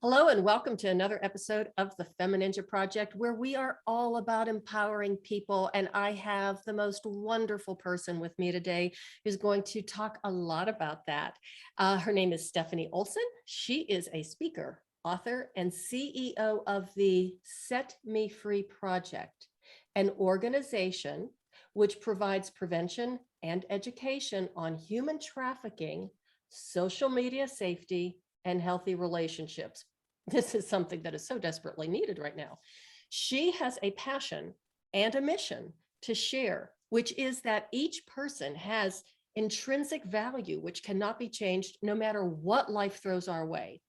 Hello and welcome to another episode of the FemiNinja Project, where we are all about empowering people. And I have the most wonderful person with me today who's going to talk a lot about that. Her name is Stephanie Olson. She is a speaker, author, and CEO of the Set Me Free Project, an organization which provides prevention and education on human trafficking, social media safety, and healthy relationships. This is something that is so desperately needed right now. She has a passion and a mission to share, which is that each person has intrinsic value, which cannot be changed no matter what life throws our way.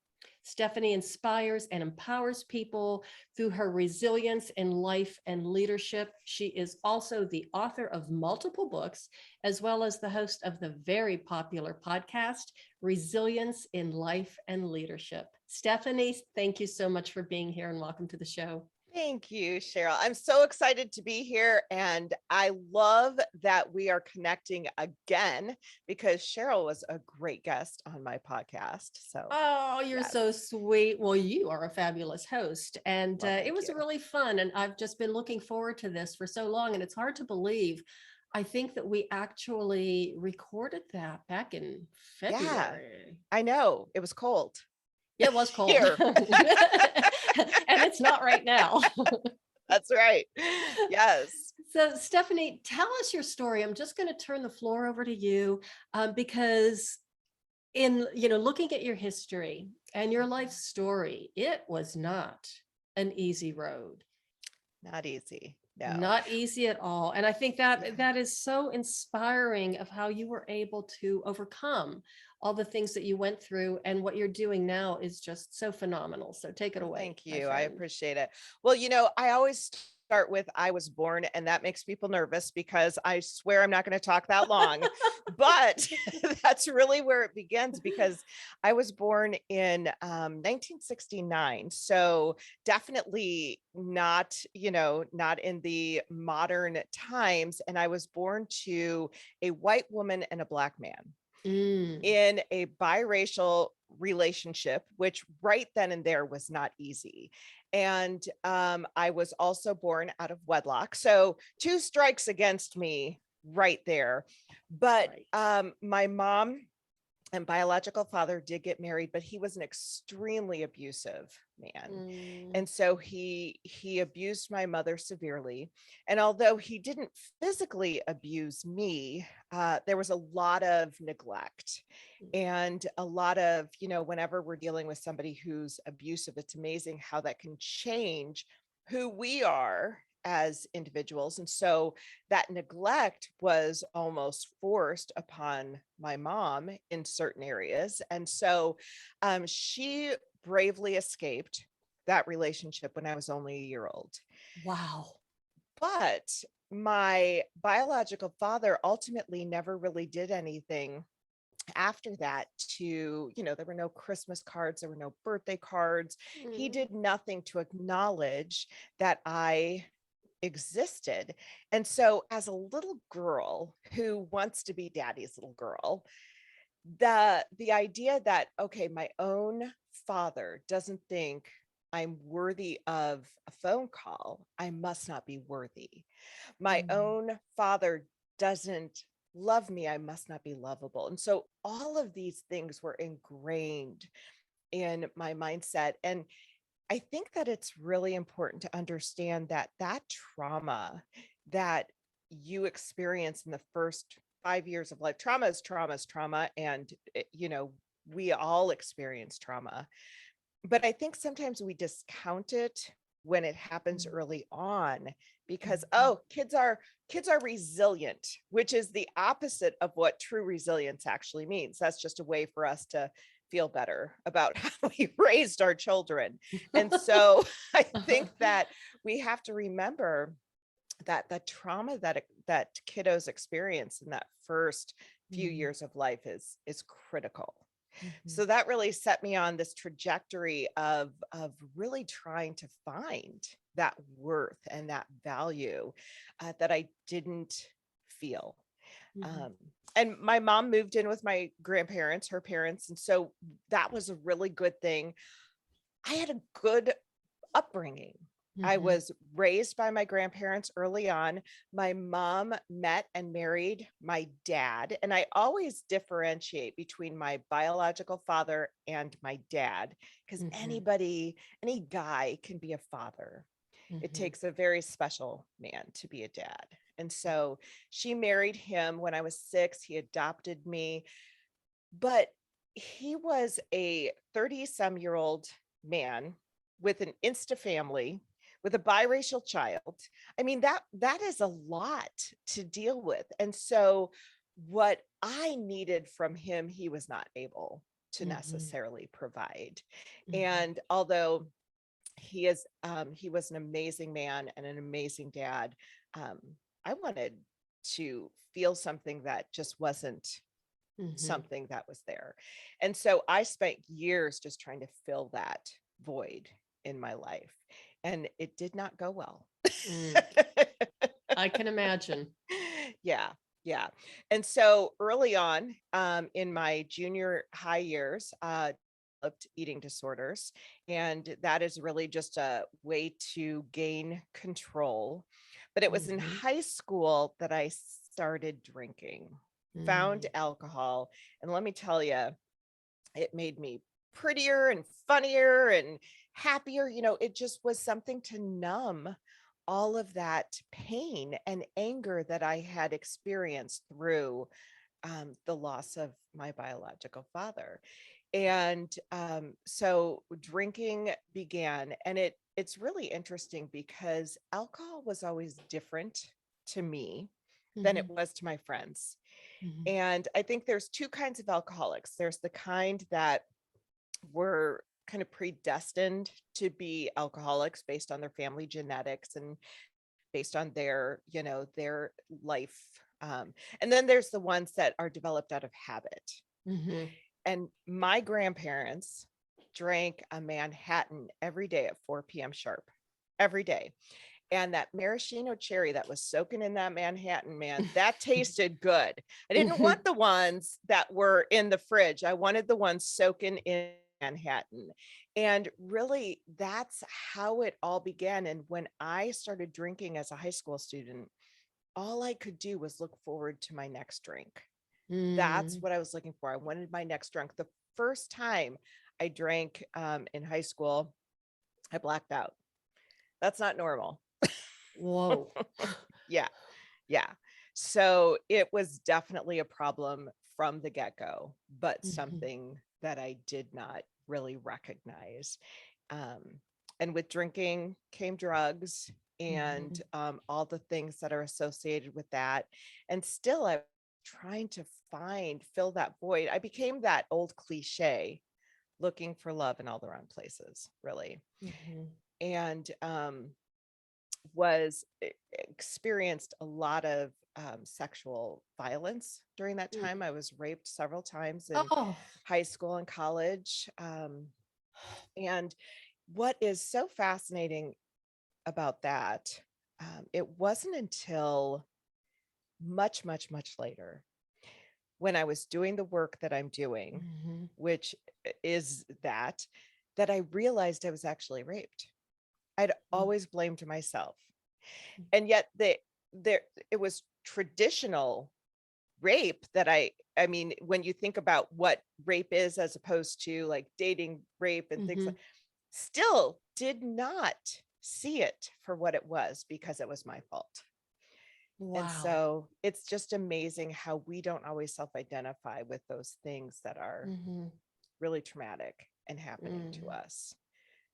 Stephanie inspires and empowers people through her resilience in life and leadership. She is also the author of multiple books, as well as the host of the very popular podcast, Resilience in Life and Leadership. Stephanie, thank you so much for being here and welcome to the show. Thank you, Cheryl. I'm so excited to be here. And I love that we are connecting again because Cheryl was a great guest on my podcast. So, oh, you're so sweet. Well, you are a fabulous host. And well, it was really fun. And I've just been looking forward to this for so long. And it's hard to believe. I think that we actually recorded that back in February. Yeah, I know. It was cold. Yeah, it was cold. Here. And it's not right now. That's right. Yes. So Stephanie, tell us your story. I'm just going to turn the floor over to you because in, looking at your history and your life story, it was not an easy road. Not easy. No. Not easy at all. And I think that is so inspiring of how you were able to overcome all the things that you went through, and what you're doing now is just so phenomenal. So take it away. Thank you. I appreciate it. Well, I always start with I was born, and that makes people nervous because I swear I'm not going to talk that long, but that's really where it begins because I was born in 1969. So definitely not, not in the modern times. And I was born to a white woman and a Black man. In a biracial relationship, which right then and there was not easy. And I was also born out of wedlock. So 2 strikes against me right there. But my mom and biological father did get married, but he was an extremely abusive man. And so he abused my mother severely. And although he didn't physically abuse me, there was a lot of neglect and a lot of, whenever we're dealing with somebody who's abusive, it's amazing how that can change who we are as individuals. And so that neglect was almost forced upon my mom in certain areas. And so she bravely escaped that relationship when I was only a year old. Wow. But my biological father ultimately never really did anything after that to, there were no Christmas cards, there were no birthday cards. He did nothing to acknowledge that I existed. And so as a little girl who wants to be daddy's little girl, the idea that, okay, my own father doesn't think I'm worthy of a phone call, I must not be worthy. My own father doesn't love me, I must not be lovable. And so all of these things were ingrained in my mindset. And I think that it's really important to understand that that trauma that you experience in the first 5 years of life, trauma is trauma. And, we all experience trauma. But I think sometimes we discount it when it happens early on because, kids are resilient, which is the opposite of what true resilience actually means. That's just a way for us to feel better about how we raised our children. And so I think that we have to remember that the trauma that kiddos experience in that first few years of life is critical. So that really set me on this trajectory of really trying to find that worth and that value that I didn't feel. And my mom moved in with my grandparents, her parents. And so that was a really good thing. I had a good upbringing. I Mhm. was raised by my grandparents early on. My mom met and married my dad. And I always differentiate between my biological father and my dad, because Mhm. any guy can be a father. It Mhm. takes a very special man to be a dad. And so she married him when I was 6. He adopted me, but he was a 30-some-year-old man with an insta family, with a biracial child. I mean, that is a lot to deal with. And so what I needed from him, he was not able to Mhm. necessarily provide. Mhm. And although he was an amazing man and an amazing dad, um, I wanted to feel something that just wasn't Mhm. something that was there. And so I spent years just trying to fill that void in my life, and it did not go well. Mm. I can imagine. Yeah, yeah. And so early on, in my junior high years, developed eating disorders, and that is really just a way to gain control. But it was in Mhm. high school that I started drinking, found Mm. alcohol, and let me tell you, it made me prettier and funnier and happier. It just was something to numb all of that pain and anger that I had experienced through the loss of my biological father. And so drinking began, and it's really interesting because alcohol was always different to me than it Mhm. was to my friends. Mhm. And I think there's two kinds of alcoholics. There's the kind that were kind of predestined to be alcoholics based on their family genetics and based on their life. And then there's the ones that are developed out of habit. Mhm. And my grandparents drank a Manhattan every day at 4 p.m. sharp, every day. And that maraschino cherry that was soaking in that Manhattan, man, that tasted good. I didn't Mhm. want the ones that were in the fridge. I wanted the ones soaking in Manhattan. And really, that's how it all began. And when I started drinking as a high school student, all I could do was look forward to my next drink. That's Mm. what I was looking for. I wanted my next drink. The first time I drank in high school, I blacked out. That's not normal. Whoa. Yeah. Yeah. So it was definitely a problem from the get-go, but Mhm. something that I did not really recognize. Um, and with drinking came drugs and Mhm. all the things that are associated with that. And still, I'm trying to fill that void. I became that old cliche, looking for love in all the wrong places, really. Mhm. And was experienced a lot of sexual violence during that Mm. time. I was raped several times in Oh. high school and college. And what is so fascinating about that, it wasn't until much, much, much later when I was doing the work that I'm doing, Mhm. which is that I realized I was actually raped. I'd Mm. always blamed myself. And yet there it was traditional rape that I mean, when you think about what rape is as opposed to like dating rape and things like, Mhm. still did not see it for what it was because it was my fault. And Wow. so it's just amazing how we don't always self-identify with those things that are Mhm. really traumatic and happening to Mm. us.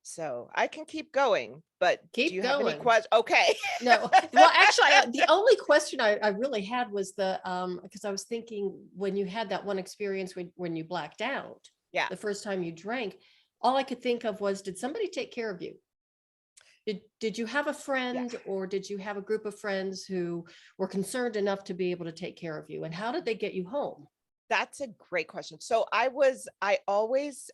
So I can keep going, but do Keep you have any going. questions? Okay. No, well, actually, the only question I really had was because I was thinking when you had that one experience when you blacked out, Yeah. the first time you drank, all I could think of was, did somebody take care of you? Did you have a Yeah. friend or did you have a group of friends who were concerned enough to be able to take care of you? And how did they get you home? That's a great question. So I always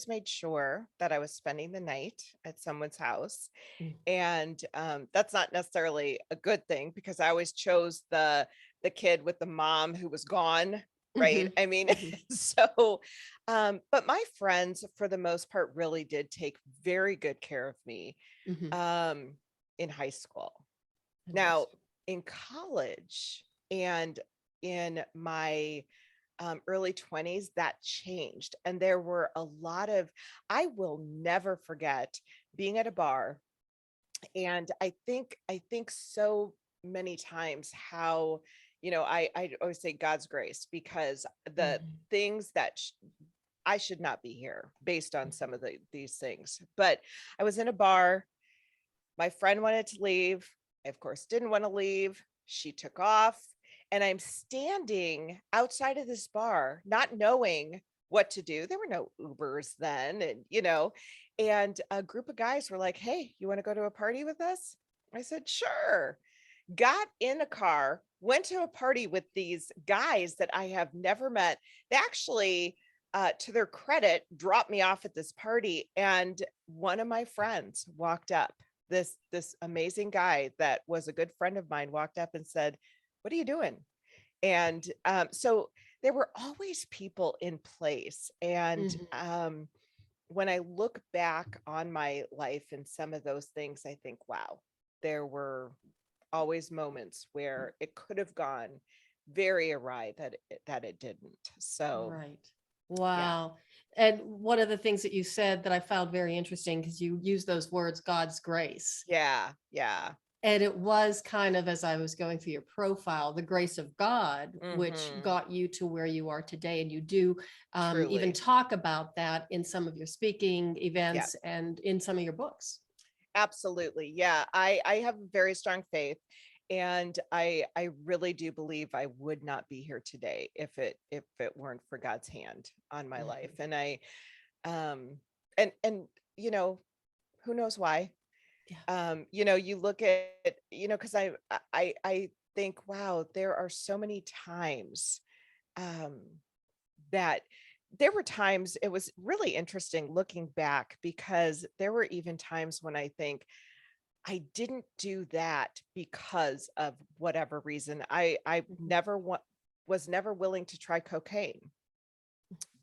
made sure that I was spending the night at someone's house. Mm. And that's not necessarily a good thing because I always chose the kid with the mom who was gone, right? Mhm. I mean, Mhm. so But my friends, for the most part, really did take very good care of me Mhm. um, in high school. Now, Interesting. in college and in my early 20s, that changed. And there were a lot of, I will never forget being at a bar. And I think so many times how, I always say God's grace, because the Mhm. things that I should not be here based on some of these things. But I was in a bar. My friend wanted to leave. I, of course, didn't want to leave. She took off. And I'm standing outside of this bar, not knowing what to do. There were no Ubers then. And a group of guys were like, "Hey, you want to go to a party with us?" I said, "Sure." Got in a car, went to a party with these guys that I have never met. They actually, to their credit, dropped me off at this party. And one of my friends walked up. This amazing guy that was a good friend of mine walked up and said, "What are you doing?" And so there were always people in place. And Mhm. when I look back on my life and some of those things, I think, wow, there were always moments where it could have gone very awry that it didn't. So Right. yeah, Wow. And one of the things that you said that I found very interesting, because you use those words, God's grace. yeah, yeah. And it was kind of, as I was going through your profile, the grace of God, which Hmm. got you to where you are today. And you do even Truly. talk about that in some of your speaking Yeah, events and in some of your books. absolutely. Yeah. I have a very strong faith. And I really do believe I would not be here today if it weren't for God's hand on my life. Mhm. And I um and who knows why. Yeah. You look at, because I think, wow, there are so many times um that there were times. It was really interesting looking back, because there were even times when I think I didn't do that because of whatever reason. I Mhm. never was never willing to try cocaine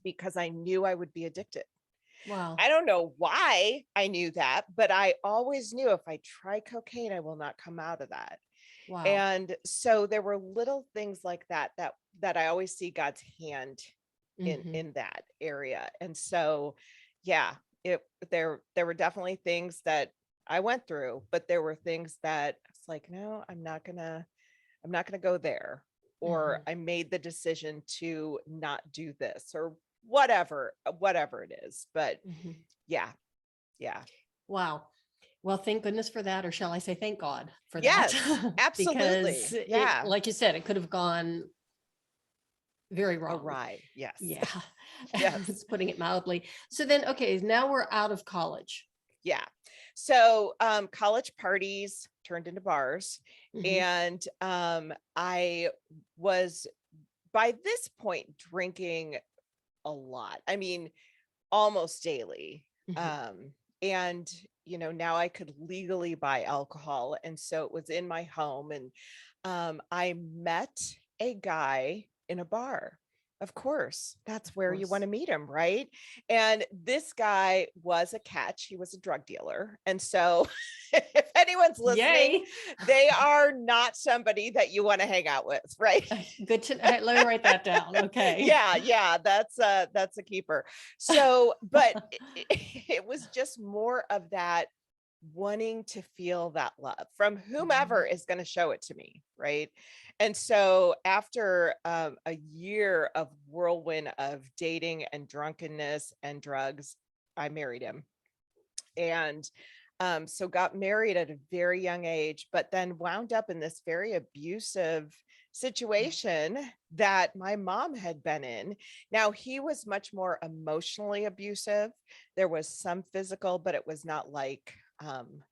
because I knew I would be addicted. Wow. I don't know why I knew that, but I always knew if I try cocaine, I will not come out of that. Wow. And so there were little things like that I always see God's hand in Hmm. in that area. And so yeah, it there were definitely things that I went through, but there were things that it's like, no, I'm not gonna go there. Or Hmm. I made the decision to not do this, or whatever it is. But Hmm. yeah, yeah. Wow. Well, thank goodness for that, or shall I say thank God for that? Yes, Because absolutely. it, Yeah. like you said, it could have gone very wrong. Awry. Yes. Yeah. Yes. It's putting it mildly. So then, okay, now we're out of college. Yeah. So college parties turned into bars. Hmm. And I was, by this point, drinking a lot. I mean, almost daily. Hmm. Um, and now I could legally buy alcohol. And so it was in my home. And I met a guy in a bar. Of course, that's Of where you want course. to meet him, right? And this guy was a catch. He was a drug dealer. And so if anyone's listening, Yay. they are not somebody that you want to hang out with, right? Good to hey, let me write that down. Okay. Yeah, yeah, that's a keeper. So, but it was just more of that wanting to feel that love from whomever Mhm. is going to show it to me, right? And so after a year of whirlwind of dating and drunkenness and drugs, I married him. And so got married at a very young age, but then wound up in this very abusive situation that my mom had been in. Now, he was much more emotionally abusive. There was some physical, but it was not like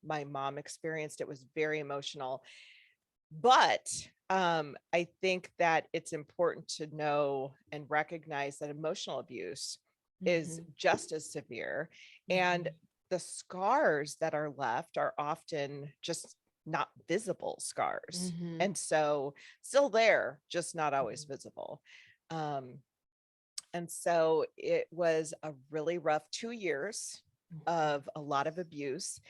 my mom experienced. It was very emotional. But I think that it's important to know and recognize that emotional abuse is Mhm. just as severe. And Mhm. the scars that are left are often just not visible scars. Mhm. And so still there, just not always Mhm. visible. Um, And so it was a really rough 2 years of a lot of abuse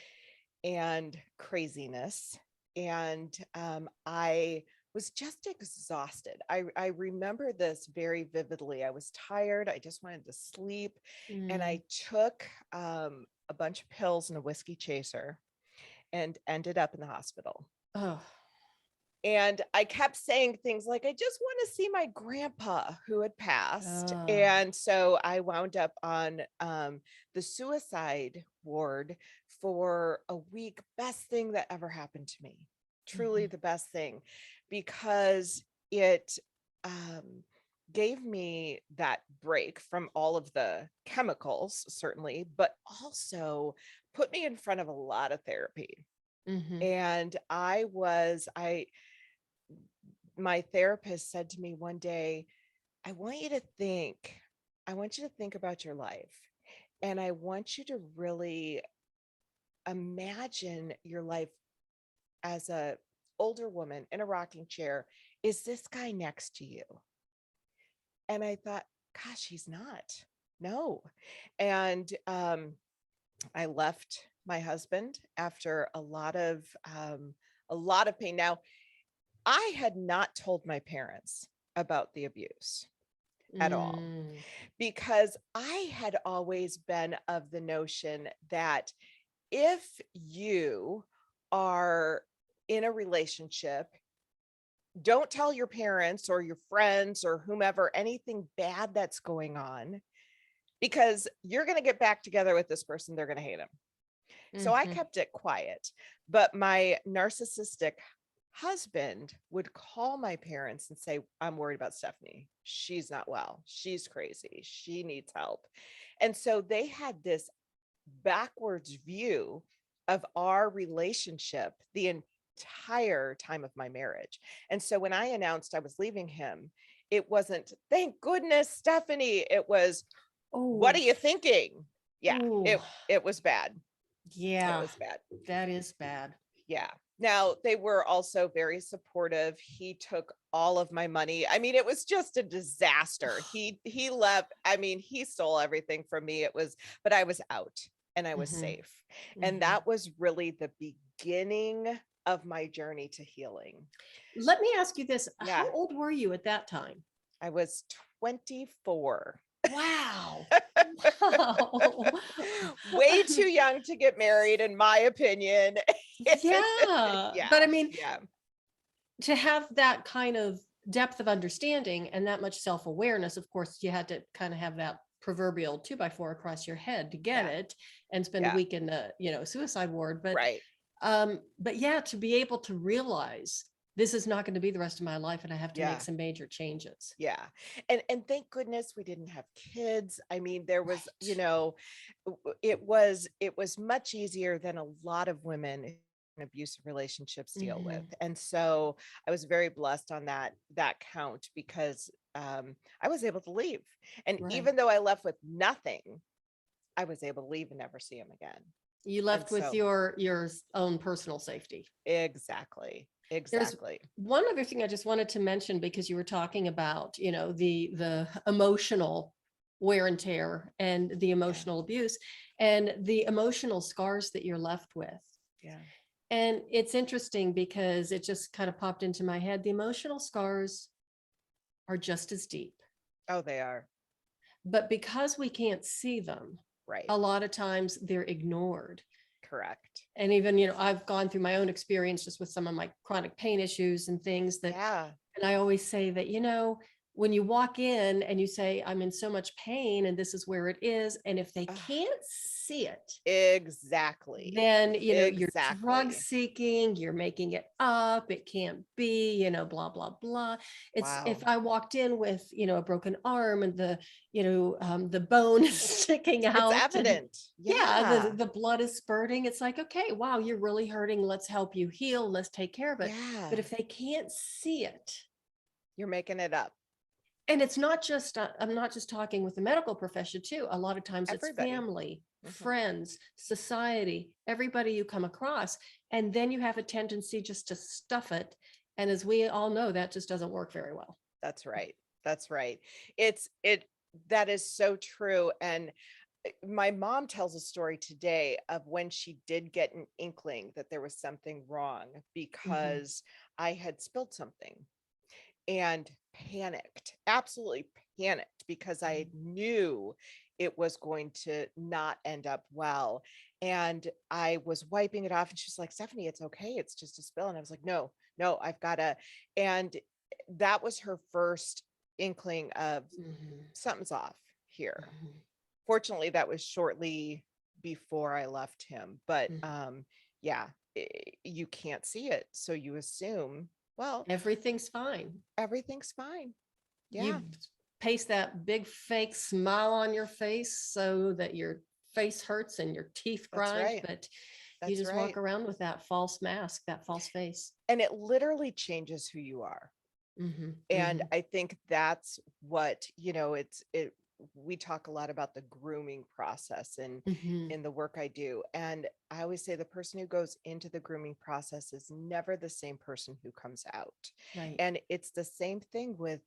and craziness. And I was just exhausted. I remember this very vividly. I was tired. I just wanted to sleep. And Mm. I took a bunch of pills and a whiskey chaser and ended up in the hospital. Oh. And I kept saying things like, I just want to see my grandpa who had passed. Oh. And so I wound up on the suicide ward for a week. Best thing that ever happened to me. Truly Mhm. the best thing, because it gave me that break from all of the chemicals, certainly, but also put me in front of a lot of therapy. Mhm. And my therapist said to me one day, I want you to think, I want you to think about your life. And I want you to really imagine your life as a older woman in a rocking chair. Is this guy next to you? And I thought, gosh, he's not. No. And I left my husband after a lot of pain. Now, I had not told my parents about the abuse at all, Mm. because I had always been of the notion that if you are in a relationship, don't tell your parents or your friends or whomever anything bad that's going on, because you're going to get back together with this person. They're going to hate him. So I Mhm. kept it quiet. But my narcissistic husband would call my parents and say, I'm worried about Stephanie. She's not well. She's crazy. She needs help. And so they had this backwards view of our relationship the entire time of my marriage. And so when I announced I was leaving him, it wasn't, thank goodness, Stephanie. It was, what Oh. are you thinking? Yeah, Oh. it was bad. It Yeah, was bad. that is bad. Yeah. Now, they were also very supportive. He took all of my money. I mean, it was just a disaster. He left. I mean, he stole everything from me. It was, but I was out and I was Mhm. safe. And Mhm. that was really the beginning of my journey to healing. Let me ask you this. Yeah. How old were you at that time? I was 24. Wow. Wow. Way too young to get married, in my opinion. Yeah. But Yeah. I mean, Yeah. to have that kind of depth of understanding and that much self-awareness, of course, you had to kind of have that proverbial 2x4 across your head to get Yeah. it and spend a Yeah. week in the, suicide ward. Right. But yeah, to be able to realize this is not going to be the rest of my life and I have to make Yeah. some major changes. Yeah. And thank goodness we didn't have kids. I mean, there was, Right. it was much easier than a lot of women in abusive relationships deal with. Mhm. And so I was very blessed on that count, because I was able to leave. And Right. even though I left with nothing, I was able to leave and never see him again. You And left with so your own personal safety. exactly. There's Exactly. one other thing I just wanted to mention because you were talking about, the emotional wear and tear and the Yeah. emotional abuse and the emotional scars that you're left with. Yeah. And it's interesting because it just kind of popped into my head. The emotional scars are just as deep, Oh, they are. but because we can't see them, Right. a lot of times they're ignored. Correct. And even, I've gone through my own experience just with some of my chronic pain issues and things that, Yeah. and I always say that, when you walk in and you say, I'm in so much pain and this is where it is. And if they Ugh, can't see it, exactly. then, you're drug Exactly. seeking, you're making it up, it can't be, blah, blah, blah. It's if Wow. I walked in with, a broken arm and the bone is sticking It's out and evident. yeah, Yeah. the blood is spurting. It's like, okay, wow, you're really hurting. Let's help you heal. Let's take care of it. But Yeah. if they can't see it, You're making it up. and it's not just, I'm not just talking with the medical profession too. A lot of times it's Everybody. family, Mhm. friends, society, everybody you come across. And then you have a tendency just to stuff it. And as we all know, that just doesn't work very well. That's right. That's right. It that is so true. And my mom tells a story today of when she did get an inkling that there was something wrong Mhm, because I had spilled something and panicked, absolutely panicked, because I mhm. knew it was going to not end up well. And I was wiping it off, and she's like, Stephanie, it's okay. It's just a spill. And I was like, no, no, I've got to. And that was her first inkling of Mhm, something's off here. mhm, Fortunately, that was shortly before I left him. But mhm. yeah, you can't see it. So you assume, well, Everything's fine. everything's fine. Yeah, You paste that big fake smile on your face so that your face hurts and your teeth that's grind, right. but you That's just walk right. around with that false mask, that false face. And it literally changes who you are. Mhm, And mhm, I think that's what, it we talk a lot about the grooming process and mhm. in the work I do. And I always say the person who goes into the grooming process is never the same person who comes out. Right. And it's the same thing with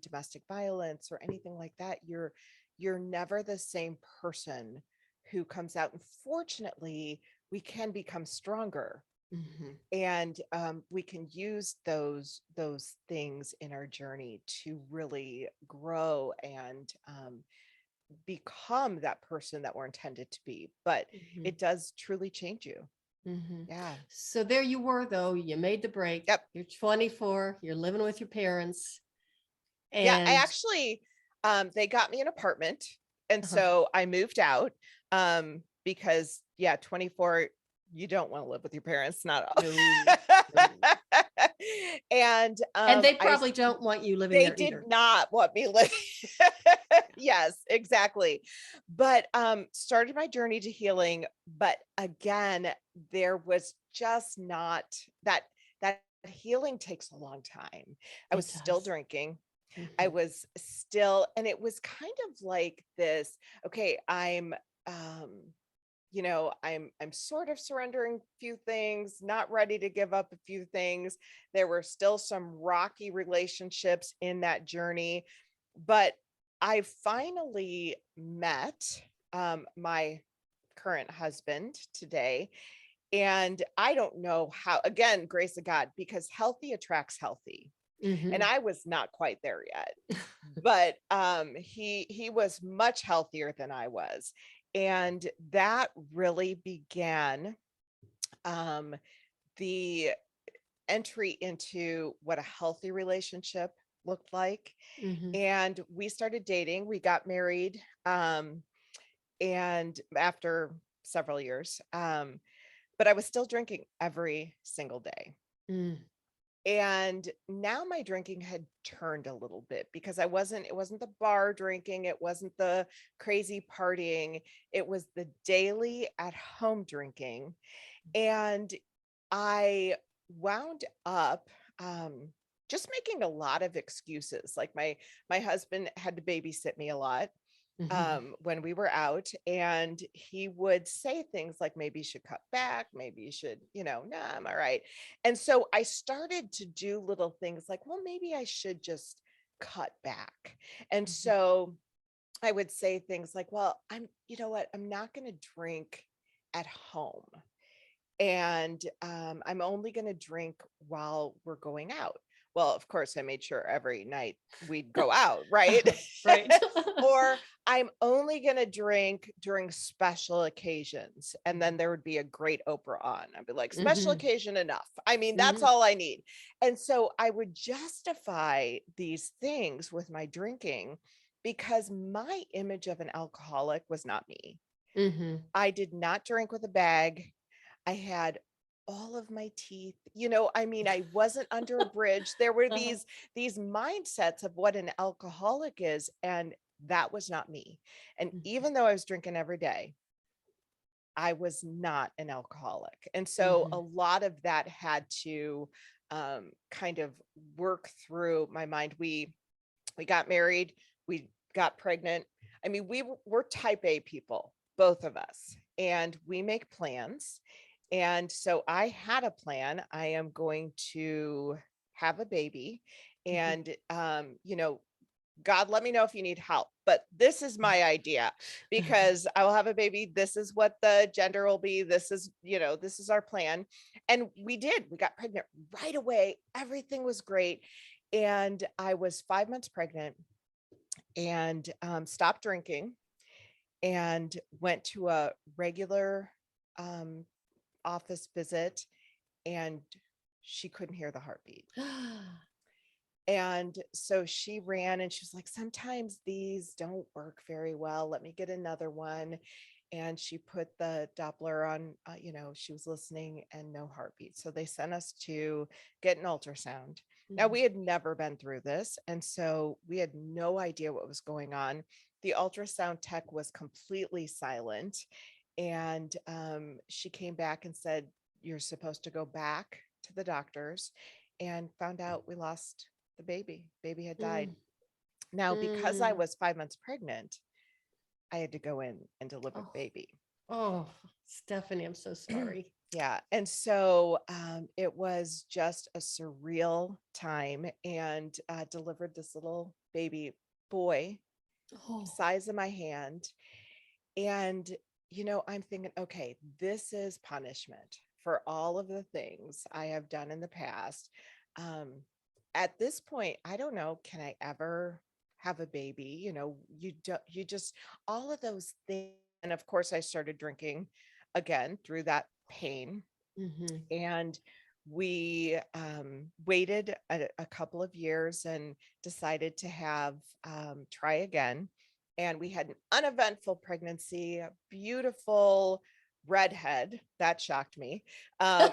domestic violence or anything like that. You're never the same person who comes out. And fortunately, we can become stronger, Mhm, and we can use those things in our journey to really grow and become that person that we're intended to be. But mhm, it does truly change you. mhm. Yeah. So there you were, though. You made the break. Yep. You're 24. You're living with your parents, Yeah, I and actually they got me an apartment, and uh-huh. so I moved out because yeah, 24, you don't want to live with your parents, not all. No, no. And And they I probably don't want you living they there did either. not want me living. Yes, exactly. But started my journey to healing, but again, there was just not that that healing takes a long time. I was It still does. drinking. I Mhm, was still, and it was kind of like this, okay, um I'm sort of surrendering a few things, not ready to give up a few things. There were still some rocky relationships in that journey, but I finally met my current husband today. And I don't know how, again, grace of God, because healthy attracts healthy. And mhm. I was not quite there yet, but he was much healthier than I was. And that really began um the entry into what a healthy relationship looked like. Mhm, And we started dating, we got married, and after several years, but I was still drinking every single day. mm, And now my drinking had turned a little bit because it wasn't the bar drinking, it wasn't the crazy partying, it was the daily at home drinking. And I wound up just making a lot of excuses. Like my husband had to babysit me a lot mhm, when we were out, and he would say things like, maybe you should cut back, maybe you should, nah, I'm all right. And so I started to do little things like, well, maybe I should just cut back. And mhm, so I would say things like, well, you know what, I'm not going to drink at home, and I'm only going to drink while we're going out. Well, of course, I made sure every night we'd go out, right? right. Or I'm only going to drink during special occasions. And then Mhm, there would be a great Oprah on. I'd be like, special mhm, occasion enough. I mean, that's mhm, all I need. And so I would justify these things with my drinking because my image of an alcoholic was not me. mhm. I did not drink with a bag. I had all of my teeth. I mean, I wasn't under a bridge. There were Uh-huh, these mindsets of what an alcoholic is, and that was not me. And mhm, even though I was drinking every day, I was not an alcoholic. And so a mhm, lot of that had to kind of work through my mind. We got married, we got pregnant. I mean, we're type A people, both of us, and we make plans. And so I had a plan. I am going to have a baby. mhm, And, God, let me know if you need help, but this is my idea because I will have a baby. This is what the gender will be. This is, this is our plan. And we got pregnant right away. Everything was great. And I was 5 months pregnant and stopped drinking and went to a regular um, office visit, and she couldn't hear the heartbeat. And so she ran and she was like, sometimes these don't work very well. Let me get another one. And she put the Doppler on, she was listening and no heartbeat. So they sent us to get an ultrasound. Now, we had never been through this. And so we had no idea what was going on. The ultrasound tech was completely silent. And she came back and said, you're supposed to go back to the doctors, and found out we lost the baby had died. Now, because I was 5 months pregnant, I had to go in and deliver the baby. Oh, Stephanie, I'm so sorry. Yeah. And so it was just a surreal time, and delivered this little baby boy, size of my hand. And, I'm thinking, okay, this is punishment for all of the things I have done in the past. At this point, I don't know, can I ever have a baby? You just, all of those things. And of course, I started drinking again through that pain. And we waited a couple of years and decided to try again. And we had an uneventful pregnancy, a beautiful redhead. That shocked me. My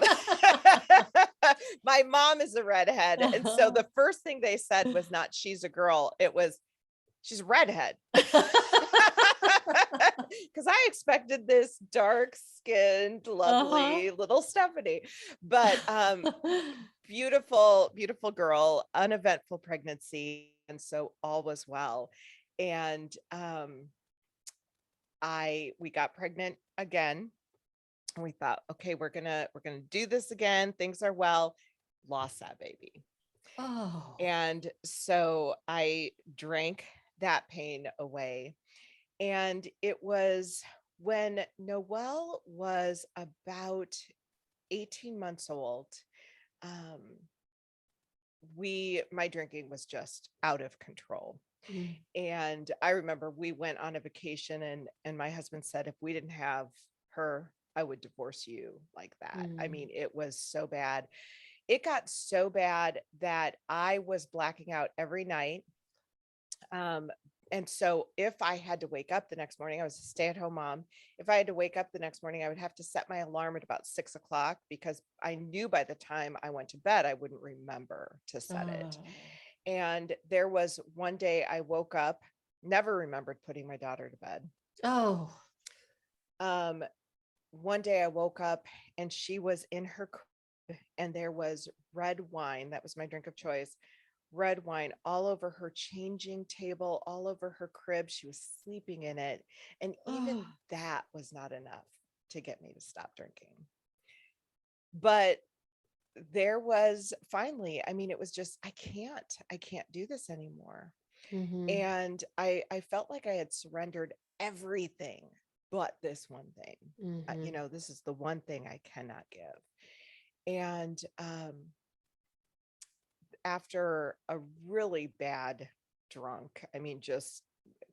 mom is a redhead. And so the first thing they said was not, she's a girl. It was, she's a redhead. Because I expected this dark skinned, lovely little Stephanie, but beautiful, beautiful girl, uneventful pregnancy. And so all was well. And we got pregnant again. And we thought, okay, we're gonna do this again. Things are well. Lost that baby. And so I drank that pain away. And it was when Noelle was about 18 months old. My drinking was just out of control. And I remember we went on a vacation, and my husband said, if we didn't have her, I would divorce you like that. I mean, it was so bad. It got so bad that I was blacking out every night. And so if I had to wake up the next morning, I was a stay-at-home mom. If I had to wake up the next morning, I would have to set my alarm at about 6 o'clock, because I knew by the time I went to bed, I wouldn't remember to set it. And there was one day I woke up, never remembered putting my daughter to bed. One day I woke up and she was in her crib, and there was red wine. That was my drink of choice. Red wine all over her changing table, all over her crib. She was sleeping in it. And even that was not enough to get me to stop drinking. But there was finally, I mean, it was just, I can't do this anymore. And I felt like I had surrendered everything but this one thing. This is the one thing I cannot give. And after a really bad drunk, I mean, just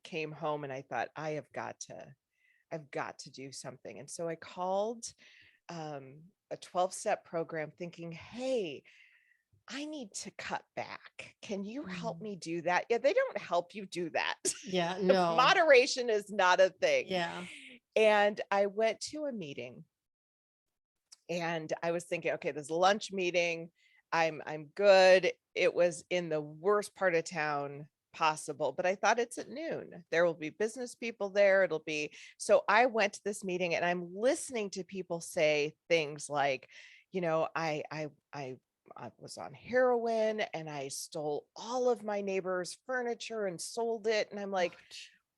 came home and I thought, I've got to do something. And so I called a 12-step program thinking, hey, I need to cut back. Can you help me do that? Yeah, they don't help you do that. Yeah, no. Moderation is not a thing. Yeah. And I went to a meeting and I was thinking, okay, this lunch meeting, I'm good. It was in the worst part of town possible, but I thought it's at noon. There will be business people there. So I went to this meeting and I'm listening to people say things like, I was on heroin and I stole all of my neighbor's furniture and sold it. And I'm like,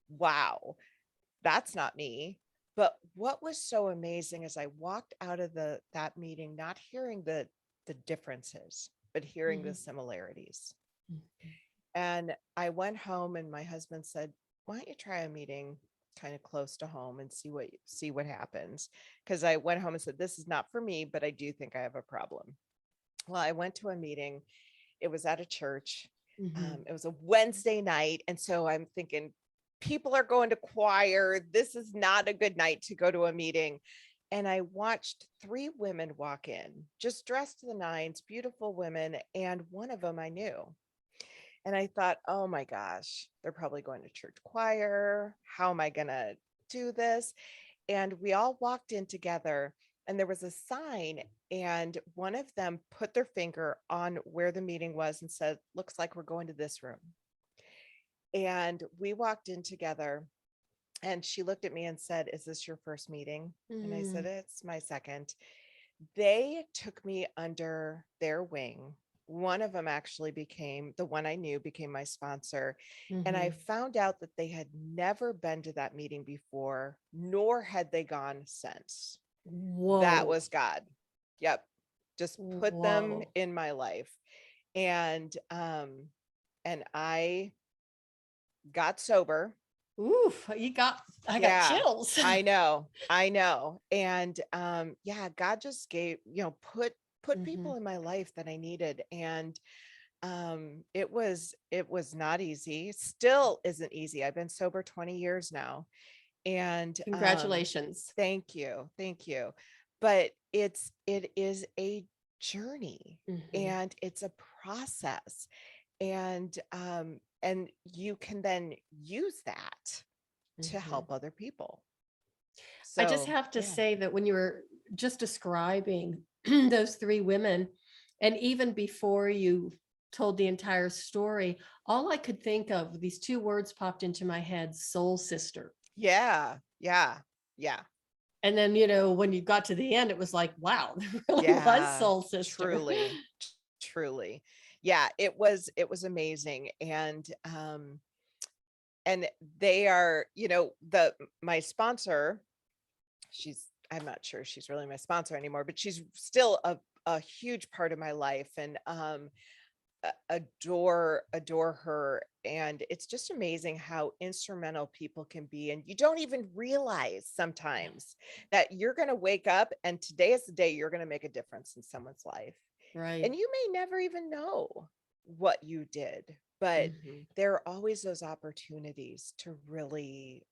wow, that's not me. But what was so amazing is I walked out of that meeting, not hearing the differences, but hearing the similarities. And I went home and my husband said, why don't you try a meeting kind of close to home and see what happens? Because I went home and said, this is not for me, but I do think I have a problem. Well, I went to a meeting. It was at a church. Mhm. It was a Wednesday night. And so I'm thinking, people are going to choir. This is not a good night to go to a meeting. And I watched 3 women walk in, just dressed to the nines, beautiful women. And one of them I knew. And I thought, oh my gosh, they're probably going to church choir. How am I going to do this? And we all walked in together, and there was a sign, and one of them put their finger on where the meeting was and said, looks like we're going to this room. And we walked in together, and she looked at me and said, is this your first meeting? And I said, Mm. it's my second. They took me under their wing. One of them actually became the one I knew became my sponsor. And I Mhm. found out that they had never been to that meeting before, nor had they gone since. That Whoa. was God. Yep. Just put them Whoa. in my life. And I got sober. Oof, I got Yeah, chills. I know. I know. And yeah, God just gave, put people Mhm. in my life that I needed. And it was not easy. Still isn't easy. I've been sober 20 years now. And Congratulations. thank you. Thank you. But it is a journey, Mhm. and it's a process. And you can then use that to Mhm. help other people. I just So, have to yeah. say that when you were just describing those 3 women, and even before you told the entire story, all I could think of, these 2 words popped into my head, soul sister. Yeah. Yeah. Yeah. And then, when you got to the end, it was like, wow, there really was Yeah. soul sister. Truly. Truly. Yeah, it was amazing. And they are, the my sponsor, I'm not sure she's really my sponsor anymore, but she's still a huge part of my life. And adore her. And it's just amazing how instrumental people can be, and you don't even realize sometimes that you're going to wake up and today is the day you're going to make a difference in someone's life. Right. And you may never even know what you did, but Mhm. there are always those opportunities to really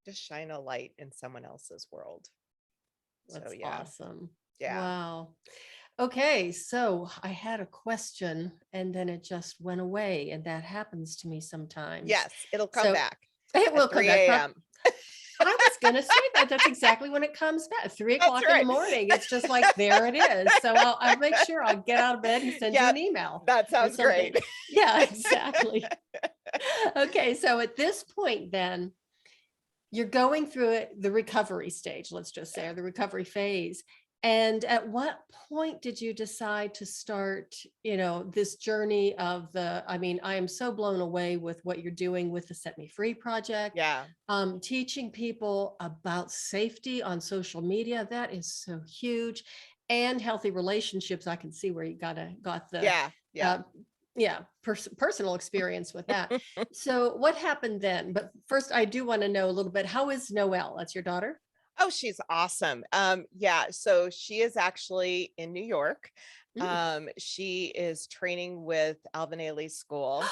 just shine a light in someone else's world. So That's yeah. awesome. Yeah. Wow. Okay, so I had a question and then it just went away, and that happens to me sometimes. Yes, it'll come So back it will at come 3 back. a.m. I was gonna say that. That's exactly when it comes back. three That's o'clock in the right. morning. It's just like there it is. So I'll make sure I'll get out of bed and send you Yep, an email that or sounds something. great. Yeah, exactly. Okay, so at this point, then you're going through it, the recovery stage, let's just say, Yeah. or the recovery phase. And at what point did you decide to start, this journey of I mean, I am so blown away with what you're doing with the Set Me Free project, Yeah. teaching people about safety on social media. That is so huge. And healthy relationships. I can see where you got the Yeah. Yeah. uh, yeah, personal experience with that. So what happened then? But first, I do want to know a little bit. How is Noelle? That's your daughter? Oh, she's awesome. Yeah, so she is actually in New York. Mm. She is training with Alvin Ailey School.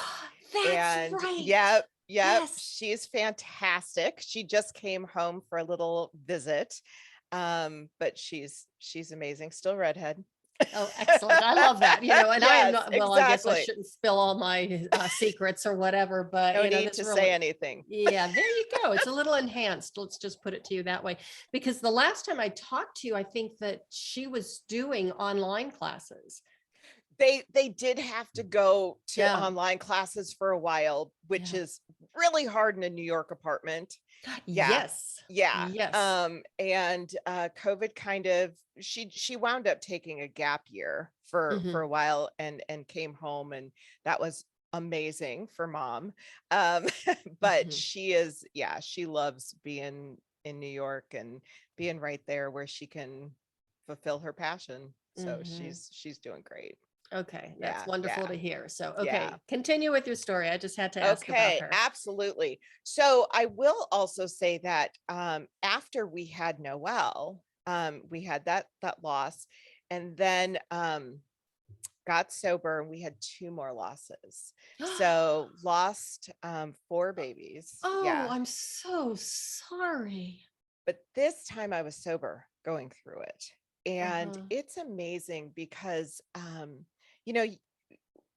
That's And right. yep, yep, Yes. she's fantastic. She just came home for a little visit. But she's amazing. Still redhead. Oh, excellent. I love that. And I am Yes, not, well, I guess I exactly. shouldn't spill all my secrets or whatever, but No need this to say really, anything. yeah, there you go. It's a little enhanced. Let's just put it to you that way. Because the last time I talked to you, I think that she was doing online classes. They did have to go to Yeah. online classes for a while, which Yeah. is really hard in a New York apartment. Yeah. Yes. Yeah. Yes. And COVID kind of she wound up taking a gap year for Mhm. a while and came home, and that was amazing for mom. But Mhm. she loves being in New York and being right there where she can fulfill her passion. So Mhm. she's doing great. Okay, that's Yeah, wonderful yeah, to hear. So, yeah. okay, continue with your story. I just had to ask about Okay, her. absolutely. So I will also say that after we had Noelle, we had that loss, and then got sober, and we had two more losses. So lost 4 babies. Oh, Yeah. I'm so sorry. But this time I was sober going through it. And Uh-huh. it's amazing because you know,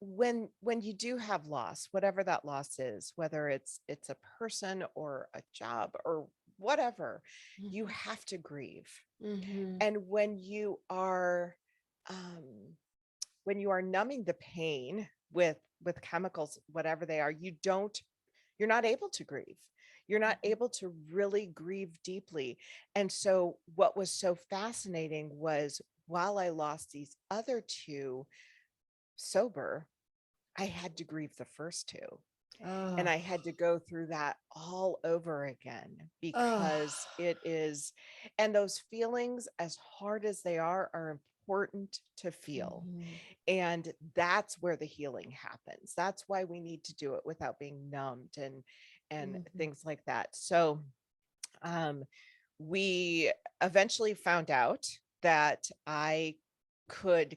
when you do have loss, whatever that loss is, whether it's a person or a job or whatever, you Mhm. have to grieve. Mhm. And um when you are numbing the pain with chemicals, whatever they are, you're not able to grieve. You're not Mhm. able to really grieve deeply. And so what was so fascinating was, while I lost these other two sober, I had to grieve the first two. And Oh. I had to go through that all over again, Oh. because it is, and those feelings, as hard as they are important to feel. Mhm. And that's where the healing happens. That's why we need to do it without being numbed and Mhm. things like that. So um we eventually found out that I could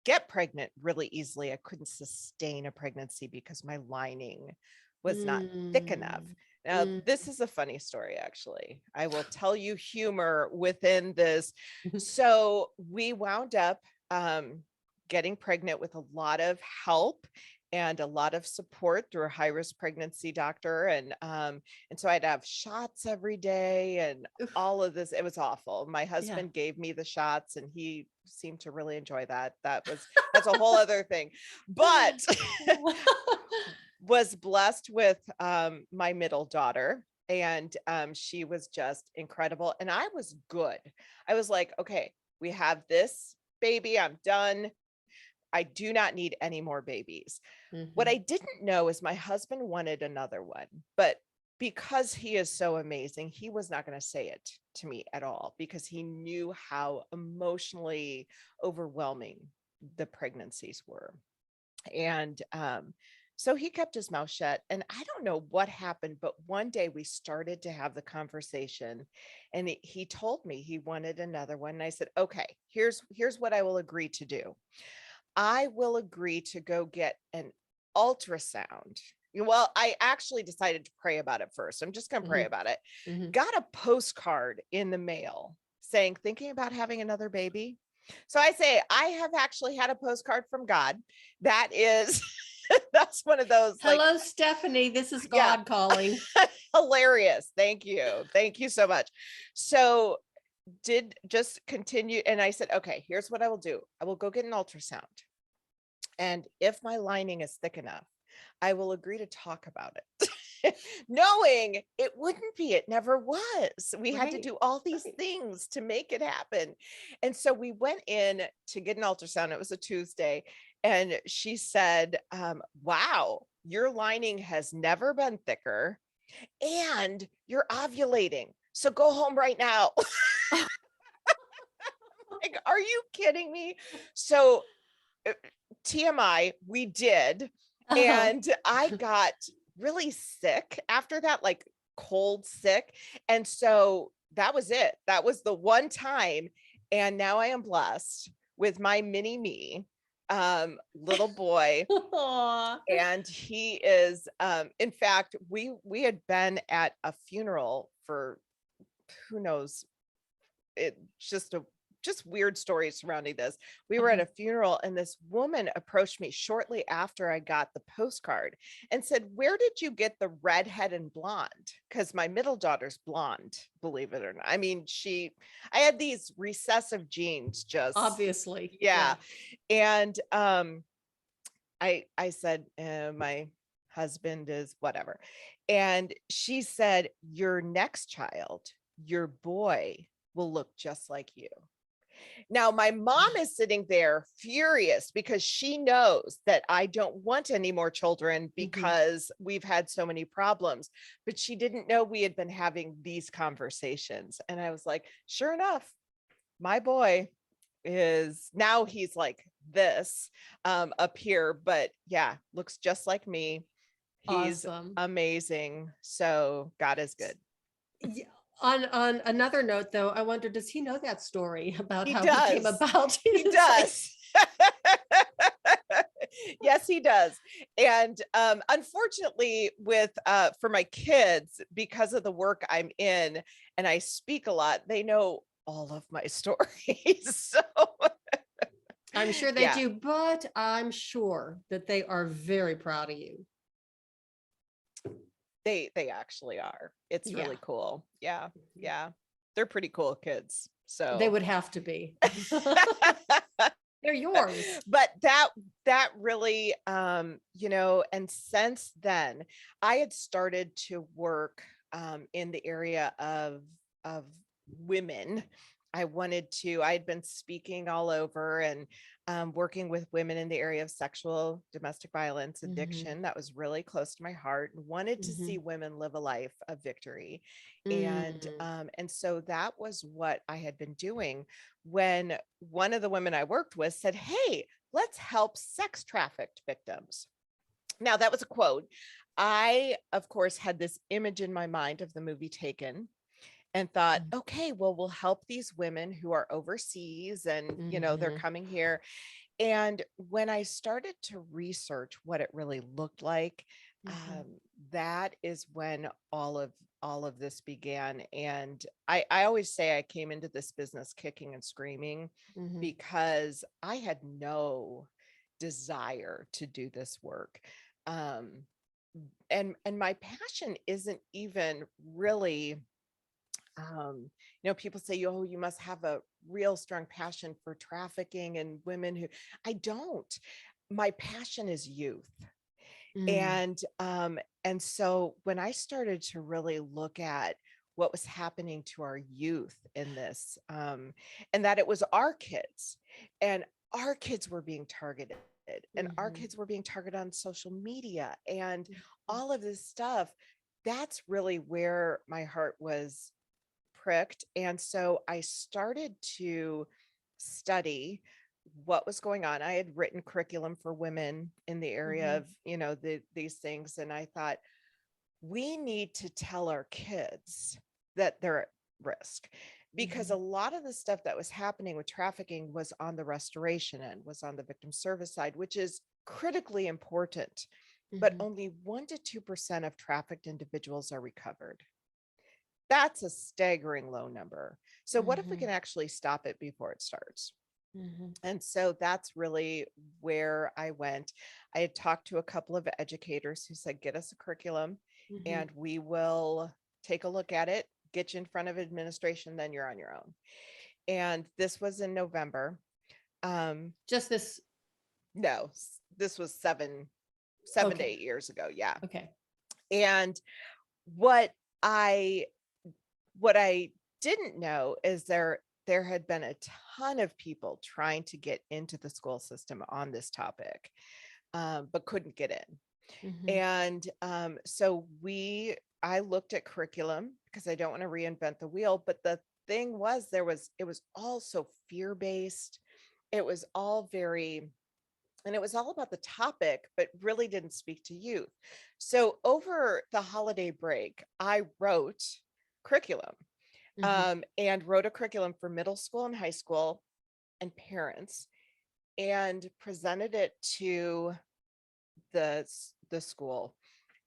get pregnant really easily. I couldn't sustain a pregnancy because my lining was not thick enough. Mm. Now, Mm. this is a funny story, actually. I will tell you humor within this. So we wound up getting pregnant with a lot of help and a lot of support through a high risk pregnancy doctor. And so I'd have shots every day and Oof. all of this. It was awful. My Yeah. husband gave me the shots, and he seemed to really enjoy that. That's a whole other thing. But was blessed with my middle daughter, and she was just incredible. And I was good. I was like, okay, we have this baby. I'm done. I do not need any more babies. What Mhm. I didn't know is my husband wanted another one, but because he is so amazing, he was not going to say it to me at all, because he knew how emotionally overwhelming the pregnancies were. And so he kept his mouth shut. And I don't know what happened, but one day we started to have the conversation, and he told me he wanted another one. And I said, okay, here's what I will agree to do. I will agree to go get an ultrasound. Well, I actually decided to pray about it first. I'm just going to pray Mhm. about it. Mhm. Got a postcard in the mail saying, thinking about having another baby. So I say, I have actually had a postcard from God. That is, that's one of those, like, Hello, Stephanie. This is yeah, God calling. hilarious. Thank you. Thank you so much. So did just continue. And I said, okay, here's what I will do. I will go get an ultrasound. And if my lining is thick enough, I will agree to talk about it. Knowing it wouldn't be, it never was. We had to Right. do all these Right. things to make it happen. And so we went in to get an ultrasound. It was a Tuesday. And she said, wow, your lining has never been thicker, and you're ovulating. So go home right now. Like, are you kidding me? So uh, TMI, we did. Uh-huh. And I got really sick after that, like cold sick. And so that was it. That was the one time. And now I am blessed with my mini me, little boy. Aw. And he is, in fact, we had been at a funeral for who knows, it just weird stories surrounding this. We were at Uh-huh. a funeral, and this woman approached me shortly after I got the postcard and said, "Where did you get the redhead and blonde?" Because my middle daughter's blonde, believe it or not. I mean, I had these recessive genes, just, Obviously. yeah. Yeah. And I said, my husband is whatever. And she said, your next child, your boy, will look just like you. Now, my mom is sitting there furious because she knows that I don't want any more children Mhm. because we've had so many problems, but she didn't know we had been having these conversations. And I was like, sure enough, my boy is now, he's like this up here, but yeah, looks just like me. He's Awesome. amazing. So God is good. Yeah. On another note, though, I wonder, does he know that story about He how he came does. about? He It's like, does. Yes, he does. And unfortunately, with for my kids, because of the work I'm in and I speak a lot, they know all of my stories. So I'm sure they yeah, do, but I'm sure that they are very proud of you. they actually are. It's Yeah, really cool. Yeah, yeah. They're pretty cool kids. they So would have to be. They're yours. but that really and since then I had started to work in the area of women. I had been speaking all over and working with women in the area of sexual domestic violence Mhm, addiction. That was really close to my heart, and wanted to see mhm. women live a life of victory. Mm, And so that was what I had been doing when one of the women I worked with said, "Hey, let's help sex trafficked victims." Now, that was a quote. I, of course, had this image in my mind of the movie Taken and thought, mm, okay, well, we'll help these women who are overseas and, they're mhm, coming here. And when I started to research what it really looked like, mhm, that is when all of this began. And I always say I came into this business kicking and screaming mhm, because I had no desire to do this work. Um, and my passion isn't even really people say, oh, you must have a real strong passion for trafficking and women who I don't. My passion is youth. mm, And so when I started to really look at what was happening to our youth in this, and that it was our kids, and our kids were being targeted, and our mhm, kids were being targeted on social media and mhm, all of this stuff, that's really where my heart was pricked. And so I started to study what was going on. I had written curriculum for women in the area mhm, of, these things. And I thought, we need to tell our kids that they're at risk, because a mhm, lot of the stuff that was happening with trafficking was on the restoration end, was on the victim service side, which is critically important. But mhm, only 1 to 2% of trafficked individuals are recovered. That's a staggering low number. So what if we can mhm, actually stop it before it starts? mhm, And so that's really where I went. I had talked to a couple of educators who said, get us a curriculum mhm. and we will take a look at it, get you in front of administration, then you're on your own. And this was in November. Um, Just this. no, this was seven to Okay. 8 years ago. Yeah. Okay. And what I what I didn't know is there had been a ton of people trying to get into the school system on this topic, but couldn't get in. Mhm, And so I looked at curriculum because I don't want to reinvent the wheel. But the thing was, it was all so fear based. It was all very, and it was all about the topic, but really didn't speak to youth. So over the holiday break, I wrote curriculum, mhm, and wrote a curriculum for middle school and high school and parents, and presented it to the school,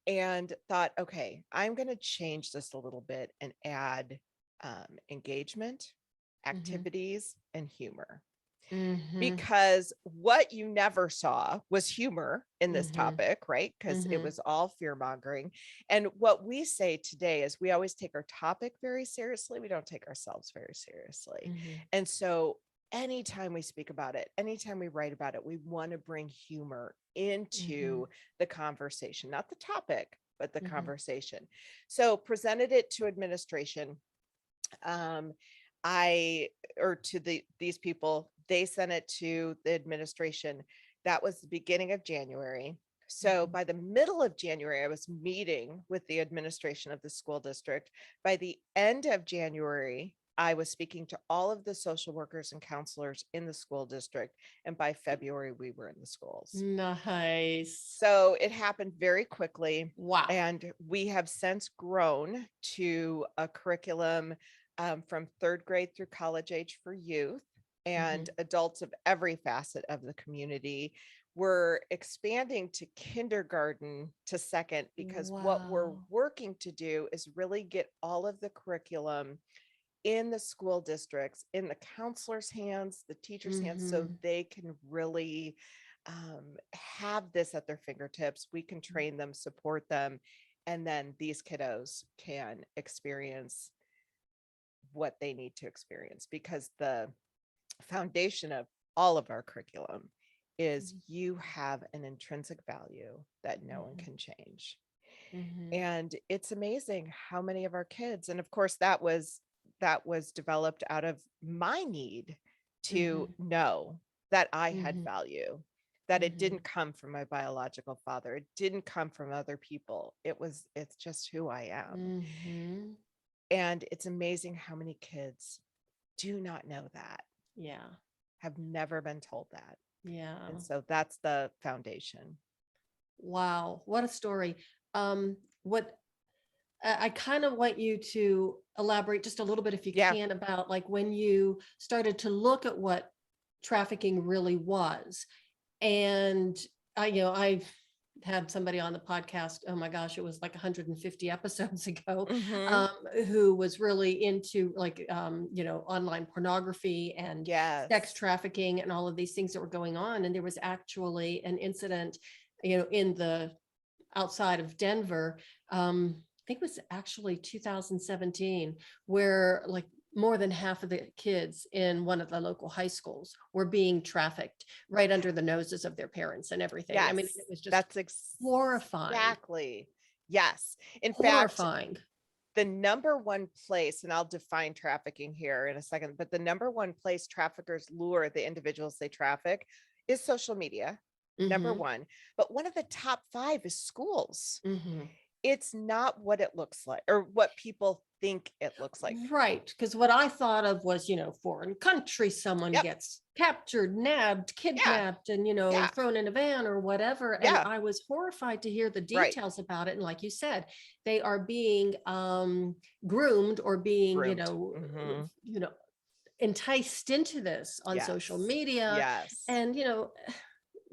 and thought, okay, I'm going to change this a little bit and add engagement, mhm, activities, and humor. mhm, Because what you never saw was humor in this mhm, topic, right? Because it mhm, was all fear mongering. And what we say today is we always take our topic very seriously. We don't take ourselves very seriously. mhm, And so anytime we speak about it, anytime we write about it, we want to bring humor mhm, into the conversation, not the topic, but the mhm, conversation. So presented it to administration. Um, I or to these people, they sent it to the administration. That was the beginning of January. So mhm, by the middle of January, I was meeting with the administration of the school district. By the end of January, I was speaking to all of the social workers and counselors in the school district. And by February, we were in the schools. Nice. So it happened very quickly. Wow. And we have since grown to a curriculum from third grade through college age for youth and Mhm. adults of every facet of the community. We're expanding to kindergarten to second because what we're Wow. working to do is really get all of the curriculum in the school districts, in the counselors' hands, the teachers' hands, so Mhm. they can really have this at their fingertips. We can train them, support them, and then these kiddos can experience what they need to experience because the foundation of all of our curriculum is Mhm. you have an intrinsic value that no one Mhm. can change. Mhm. And it's amazing how many of our kids, and of course that was developed out of my need to Mhm. know that I had Mhm. value, that it Mhm. didn't come from my biological father, it didn't come from other people, it's just who I am. Mhm. And it's amazing how many kids do not know that, Yeah. have never been told that. Yeah. And so that's the foundation. Wow. What a story. What I kind of want you to elaborate just a little bit, if you Yeah. can, about like when you started to look at what trafficking really was. And I've had somebody on the podcast, oh my gosh, it was like 150 episodes ago, Hmm. um, who was really into like, online pornography and sex Yes. trafficking and all of these things that were going on. And there was actually an incident, in the outside of Denver. I think it was actually 2017, where like more than half of the kids in one of the local high schools were being trafficked right under the noses of their parents and everything. I mean, Yes, it was just that's horrifying, exactly. Yes. In fact, horrifying. the number one place, and I'll define trafficking here in a second, but the number one place traffickers lure the individuals they traffic is social media, number Hmm. one. But one of the top five is schools. Hmm. It's not what it looks like or what people think it looks like. Right. Because what I thought of was, foreign country, someone Yep. gets captured, nabbed, Yeah. kidnapped, and, Yeah. thrown in a van or whatever. And Yeah. I was horrified to hear the Right. details about it. And like you said, they are being groomed or being, Groomed. Hmm. enticed into this on social Yes. media. Yes. And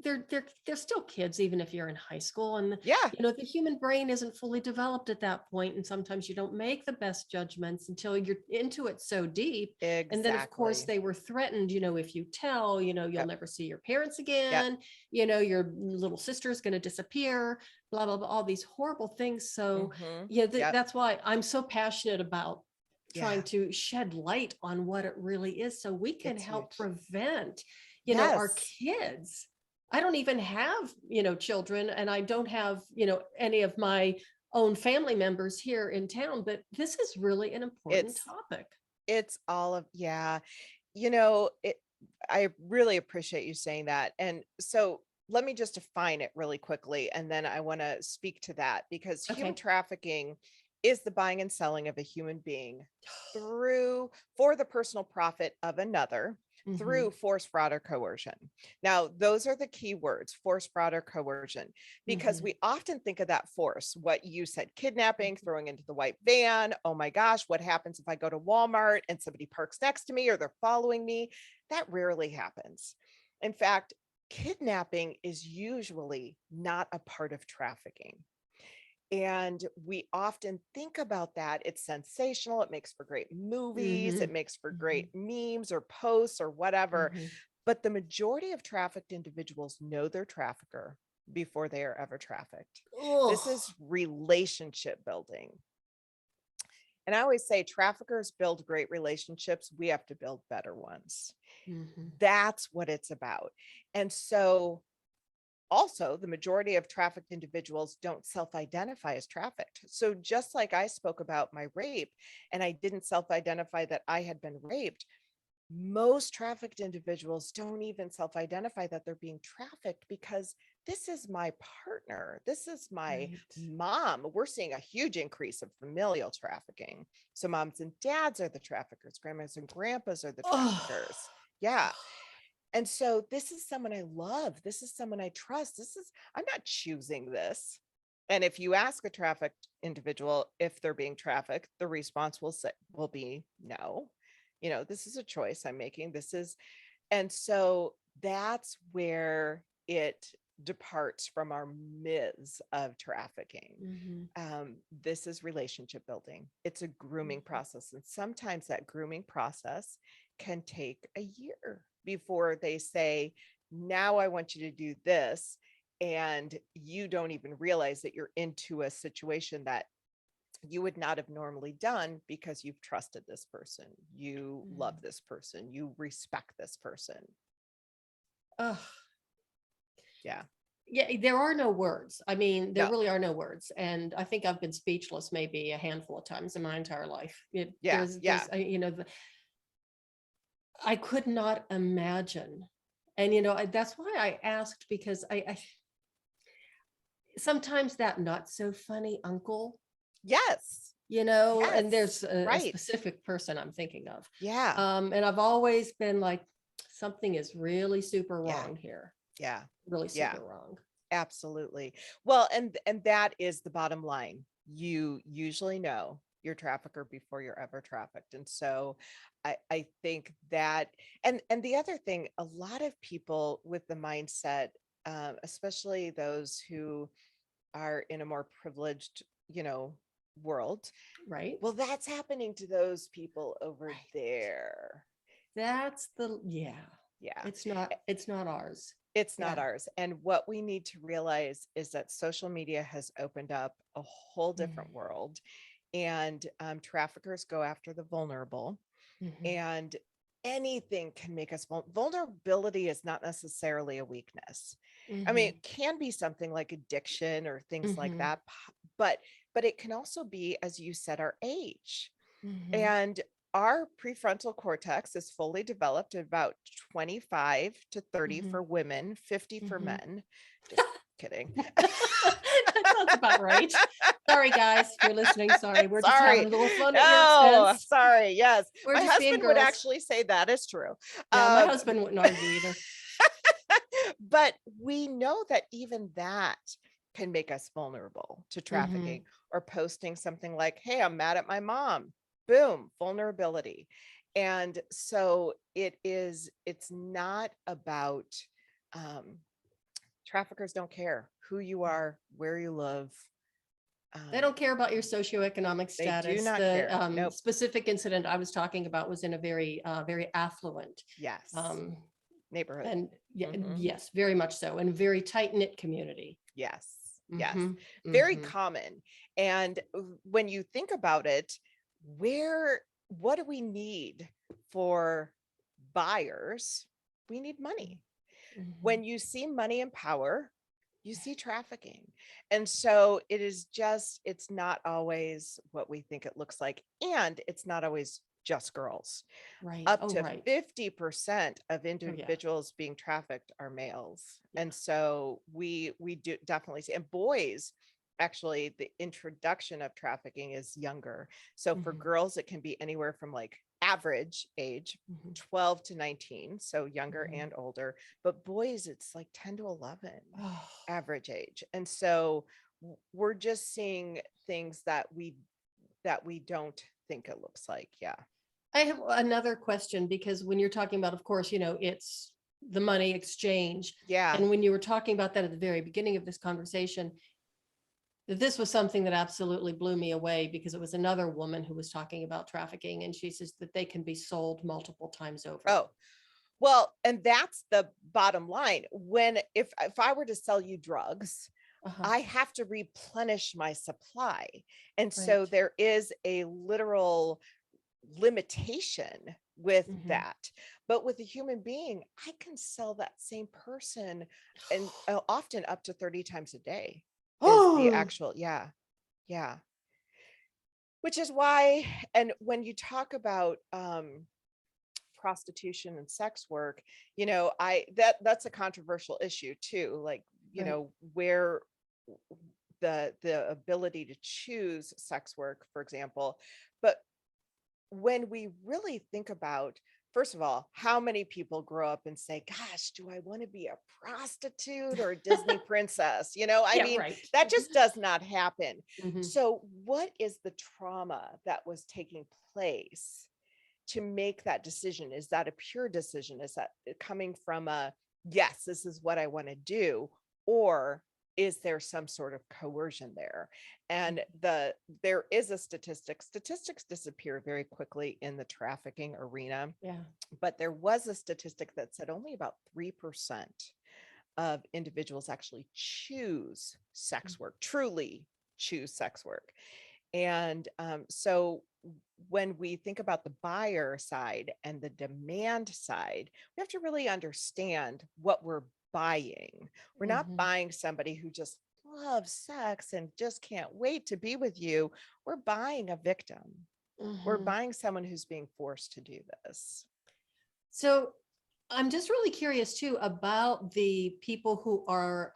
they're still kids, even if you're in high school. And Yeah. the human brain isn't fully developed at that point, and sometimes you don't make the best judgments until you're into it so deep. And then of course Exactly. they were threatened, if you tell, you'll Yep. never see your parents Yep. again, your little sister's going to disappear, blah blah blah, all these horrible things. So Hmm. yeah, Yep. that's why I'm so passionate about trying Yeah. to shed light on what it really is, so we can It's help huge. prevent, our Yes. kids. I don't even have, children, and I don't have, any of my own family members here in town, but this is really an important It's topic. it's all of, yeah. It, I really appreciate you saying that. And so let me just define it really quickly and then I want to speak to that because human Okay. trafficking is the buying and selling of a human being through for the personal profit of another Hmm. through force, fraud, or coercion. Now, those are the key words: force, fraud, or coercion, because Hmm. we often think of that force, what you said, kidnapping, throwing into the white van. Oh my gosh, what happens if I go to Walmart and somebody parks next to me or they're following me? That rarely happens. In fact, kidnapping is usually not a part of trafficking. And we often think about that. It's sensational. It makes for great movies. It Hmm. makes for Hmm. great memes or posts or whatever. Hmm. But the majority of trafficked individuals know their trafficker before they are ever trafficked. This Oh. is relationship building. And I always say traffickers build great relationships. We have to build better ones. Hmm. That's what it's about. And so also, the majority of trafficked individuals don't self identify as trafficked. So, just like I spoke about my rape and I didn't self identify that I had been raped, most trafficked individuals don't even self identify that they're being trafficked because this is my partner. This is my Right. mom. We're seeing a huge increase of familial trafficking. So moms and dads are the traffickers, grandmas and grandpas are the Oh, traffickers. Yeah. And so this is someone I love. This is someone I trust. I'm not choosing this. And if you ask a trafficked individual if they're being trafficked, the response will be no. This is a choice I'm making. And so that's where it departs from our myths of trafficking. mhm, This is relationship building. It's a grooming mhm. process. And sometimes that grooming process can take a year before they say, now I want you to do this. And you don't even realize that you're into a situation that you would not have normally done because you've trusted this person. You love Mm. this person. You respect this person. Ugh. Yeah. Yeah, there are no words. I mean, there No. really are no words. And I think I've been speechless maybe a handful of times in my entire life. Yeah. Yeah. I could not imagine. And, that's why I asked, because I sometimes that not so funny uncle, Yes. and Yes. there's a Right. specific person I'm thinking of. Yeah. And I've always been like, something is really super Yeah. wrong here. Yeah. Really Yeah. super wrong. Absolutely. Well, and that is the bottom line. You usually know your trafficker before you're ever trafficked. And so I think that, and the other thing, a lot of people with the mindset, especially those who are in a more privileged, world. Right. Well, that's happening to those people over Right. there. Yeah. Yeah. It's not ours. It's not Yeah. ours. And what we need to realize is that social media has opened up a whole different Mm-hmm. world, and traffickers go after the vulnerable, Mm-hmm. and anything can make us vulnerability is not necessarily a weakness. I mean, Mm-hmm. it can be something like addiction or things like Mm-hmm. that, but it can also be, as you said, our age. Mm-hmm. And our prefrontal cortex is fully developed at about 25 to 30 Mm-hmm. for women, 50 for Mm-hmm. men. Just kidding. That sounds about right. Sorry, guys, if you're listening. Sorry, we're just having Sorry. a little fun at your Oh, expense. sorry. Yes. We're My just being husband would girls. actually say that is true. Yeah, my Um, husband wouldn't argue either. but we know that even that can make us vulnerable to Mm-hmm. trafficking, or posting something like, hey, I'm mad at my mom. Boom, vulnerability. And so it's not about, um, traffickers don't care who you are, where you live. They Um, don't care about your socioeconomic they do status. not The care. Nope. specific incident I was talking about was in a very affluent, Yes. um, Neighborhood. and yeah, Hmm. yes, very much so, and very tight knit community. Yes. Yes. Mm-hmm. Very Mm-hmm. common. And when you think about it, what do we need for buyers? We need money. Mm-hmm. When you see money and power, you see trafficking. And so it's not always what we think it looks like. And it's not always just girls. Right. Up Oh, to right. 50% of Oh, yeah. individuals being trafficked are males. Yeah. And so we do definitely see, and boys, actually the introduction of trafficking is younger. So for Mm-hmm. girls, it can be anywhere from like average age Mm-hmm. 12 to 19, so younger Mm-hmm. and older. But boys, it's like 10 to 11 Oh, average age. And so we're just seeing things that we don't think it looks like. Yeah. I have another question, because when you're talking about, of course, it's the money exchange. Yeah. And when you were talking about that at the very beginning of this conversation, this was something that absolutely blew me away, because it was another woman who was talking about trafficking, and she says that they can be sold multiple times over. Oh, well, and that's the bottom line. If I were to sell you drugs, Uh-huh. I have to replenish my supply. And so Right. there is a literal limitation with Mm-hmm. that. But with a human being, I can sell that same person, and often up to 30 times a day is the Oh, actual, yeah. Yeah. Which is why, and when you talk about prostitution and sex work, I that's a controversial issue too. Like, Right. where the ability to choose sex work, for example. But when we really think about, first of all, how many people grow up and say, gosh, do I want to be a prostitute or a Disney princess? I Yeah, mean, right. that just does not happen. Mhm. So what is the trauma that was taking place to make that decision? Is that a pure decision? Is that coming from a, yes, this is what I want to do? Or is there some sort of coercion there? And there is a statistics disappear very quickly in the trafficking arena, Yeah. but there was a statistic that said only about 3% of individuals actually choose sex work, truly choose sex work. And so when we think about the buyer side and the demand side, we have to really understand what we're buying. We're not Mhm. buying somebody who just loves sex and just can't wait to be with you. We're buying a victim. We're Mhm. buying someone who's being forced to do this. So I'm just really curious too about the people who are,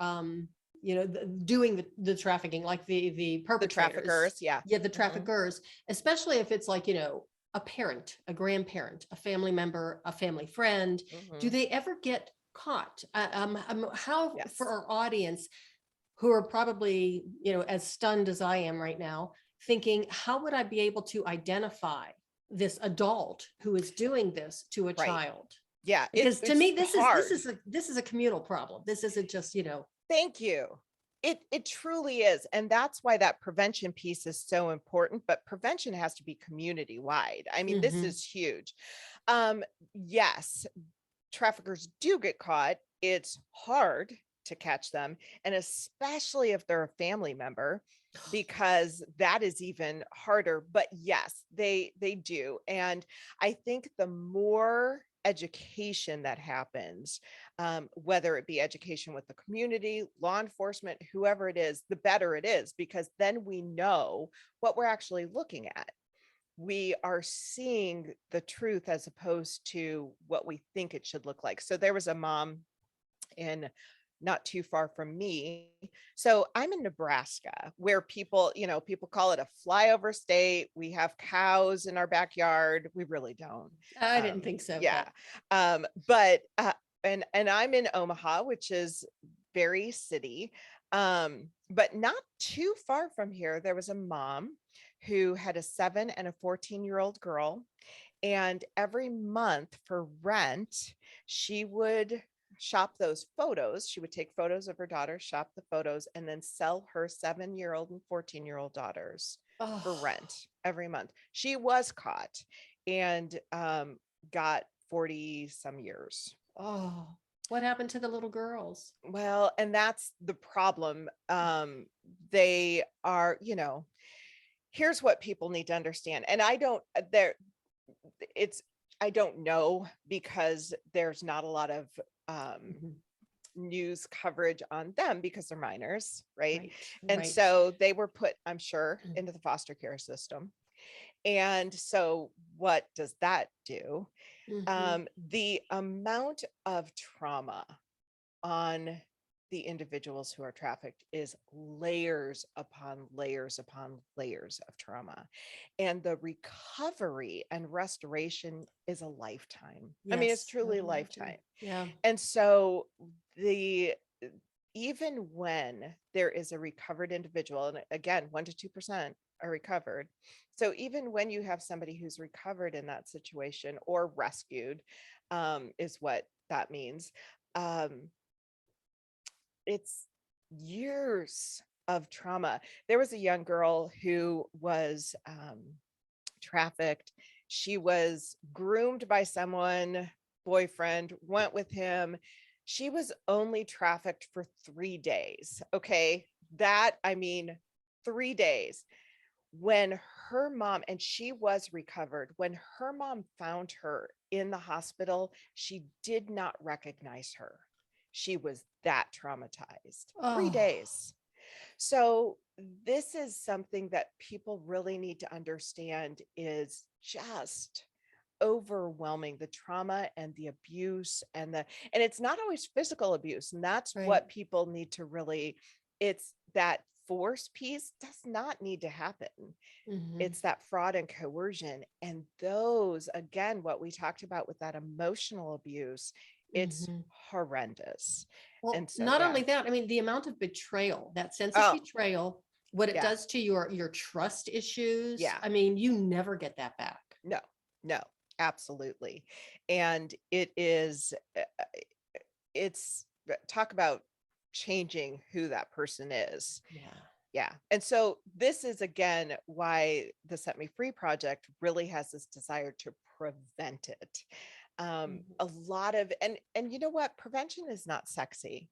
doing the trafficking, like the The perpetrators. traffickers, yeah. Yeah, the Mhm, traffickers, especially if it's like, a parent, a grandparent, a family member, a family friend. Do mhm. they ever get caught? How, for Yes, our audience who are probably, as stunned as I am right now, thinking, how would I be able to identify this adult who is doing this to a right. child? Yeah, Because to it's me, hard. this is a communal problem. This isn't just, Thank you. It truly is. And that's why that prevention piece is so important. But prevention has to be community wide. I mean, this Mhm. is huge. Um, yes, traffickers do get caught. It's hard to catch them, and especially if they're a family member, because that is even harder. But yes, they do. And I think the more education that happens, whether it be education with the community, law enforcement, whoever it is, the better it is, because then we know what we're actually looking at. We are seeing the truth as opposed to what we think it should look like. So there was a mom in not too far from me. So I'm in Nebraska, where people call it a flyover state. We have cows in our backyard. We really don't. I didn't think so, Yeah. but But and I'm in Omaha, which is very city. But not too far from here, there was a mom who had a 7 and a 14-year-old girl. And every month for rent, she would shop those photos. She would take photos of her daughter, shop the photos, and then sell her 7-year-old and 14-year-old daughters for oh, rent every month. She was caught and got 40 some years. oh, what happened to the little girls? Well, and that's the problem. They are, here's what people need to understand. And I don't, there, it's, I don't know, because there's not a lot of um, Mhm. news coverage on them because they're minors, right? Right, And right. so they were put, I'm sure, into the foster care system. And so what does that do? Mhm. The amount of trauma on the individuals who are trafficked is layers upon layers upon layers of trauma. And the recovery and restoration is a lifetime. I mean, it's Yes, I truly would a imagine. lifetime. Yeah. And so the even when there is a recovered individual, and again, 1 to 2% are recovered. So even when you have somebody who's recovered in that situation or rescued, is what that means. Um, it's years of trauma. There was a young girl who was trafficked. She was groomed by someone, boyfriend, went with him. She was only trafficked for 3 days. Okay. I mean, 3 days. When her mom, and she was recovered, when her mom found her in the hospital, she did not recognize her. She was that traumatized. three Oh, days. So this is something that people really need to understand is just overwhelming, the trauma and the abuse and it's not always physical abuse. And that's Right. what people need to really, it's that force piece does not need to happen. Mhm. It's that fraud and coercion. And those, again, what we talked about with that emotional abuse, it's Mhm. horrendous. And Well, so, not yeah. only that, I mean, the amount of betrayal, that sense of Oh, betrayal, what it yeah. does to your trust issues. Yeah. I mean, you never get that back. No, no, absolutely. And it's talk about changing who that person is. Yeah. Yeah. And so this is again why the Set Me Free project really has this desire to prevent it. Mhm. A lot of and you know what? Prevention is not sexy.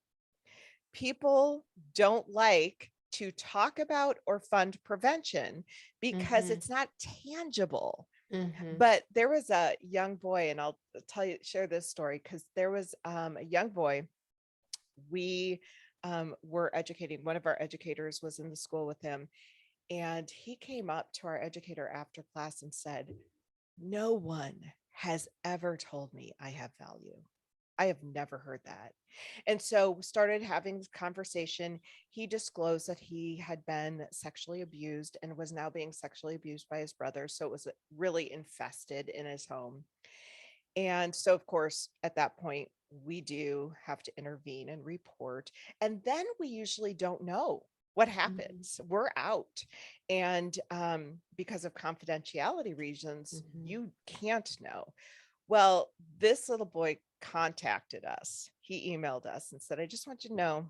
People don't like to talk about or fund prevention because Mhm. it's not tangible. Mhm. But there was a young boy, and I'll share this story because there was a young boy. We were educating, one of our educators was in the school with him, and he came up to our educator after class and said, "No one has ever told me I have value. I have never heard that." And so we started having this conversation. He disclosed that he had been sexually abused and was now being sexually abused by his brother. So it was really infested in his home. And so, of course, at that point, we do have to intervene and report. And then we usually don't know what Mhm. happens. We're out. And because of confidentiality reasons, Mhm. you can't know. Well, this little boy contacted us. He emailed us and said, "I just want you to know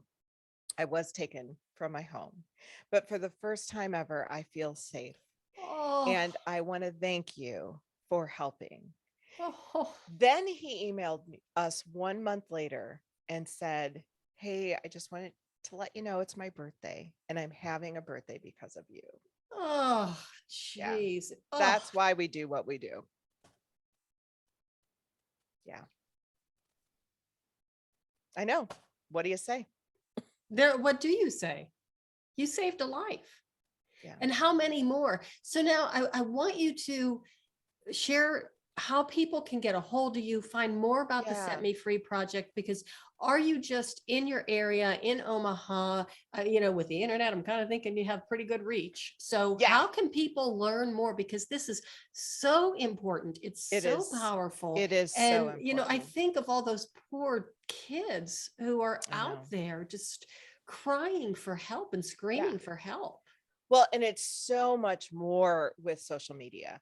I was taken from my home, but for the first time ever, I feel safe. Oh, And I want to thank you for helping." oh, Then he emailed us 1 month later and said, "Hey, I just wanted to let you know it's my birthday and I'm having a birthday because of you." oh, Yeah, jeez. Oh, that's why we do what we do. Yeah, I know. What do you say? there, what do you say? You saved a life. Yeah. And how many more? So now I want you to share how people can get a hold of you, find more about the Set Yeah. Me Free project, because are you just in your area in Omaha? With the internet, I'm kind of thinking you have pretty good reach. So Yeah. how can people learn more? Because this is so important. It's It so is. powerful. It is so And, I important. think of all those poor kids who are I out know. there just crying for help and Yeah. screaming for help. Well, and it's so much more with social media.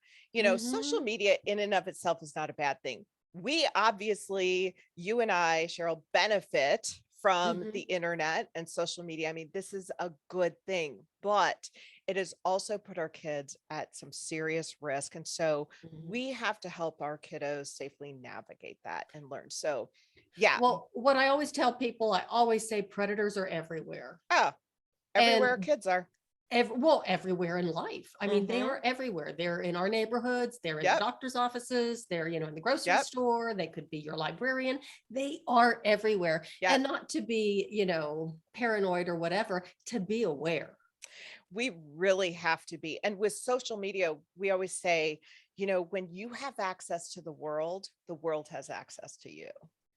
Social Hmm. media in and of itself is not a bad thing. We obviously, you and I, Cheryl, benefit from the Hmm. internet and social media. I mean, this is a good thing, but it has also put our kids at some serious risk. And so Hmm. we have to help our kiddos safely navigate that and learn. So, yeah. Well, what I always tell people, I always say predators are everywhere. Oh, everywhere our And kids are. everywhere in life. I mean, they Mm-hmm. are everywhere. They're in our neighborhoods, they're in the Yep. doctor's offices, they're, in the grocery Yep. store, they could be your librarian. They are everywhere. Yep. And not to be, paranoid or whatever, to be aware. We really have to be. And with social media, we always say, when you have access to the world has access to you.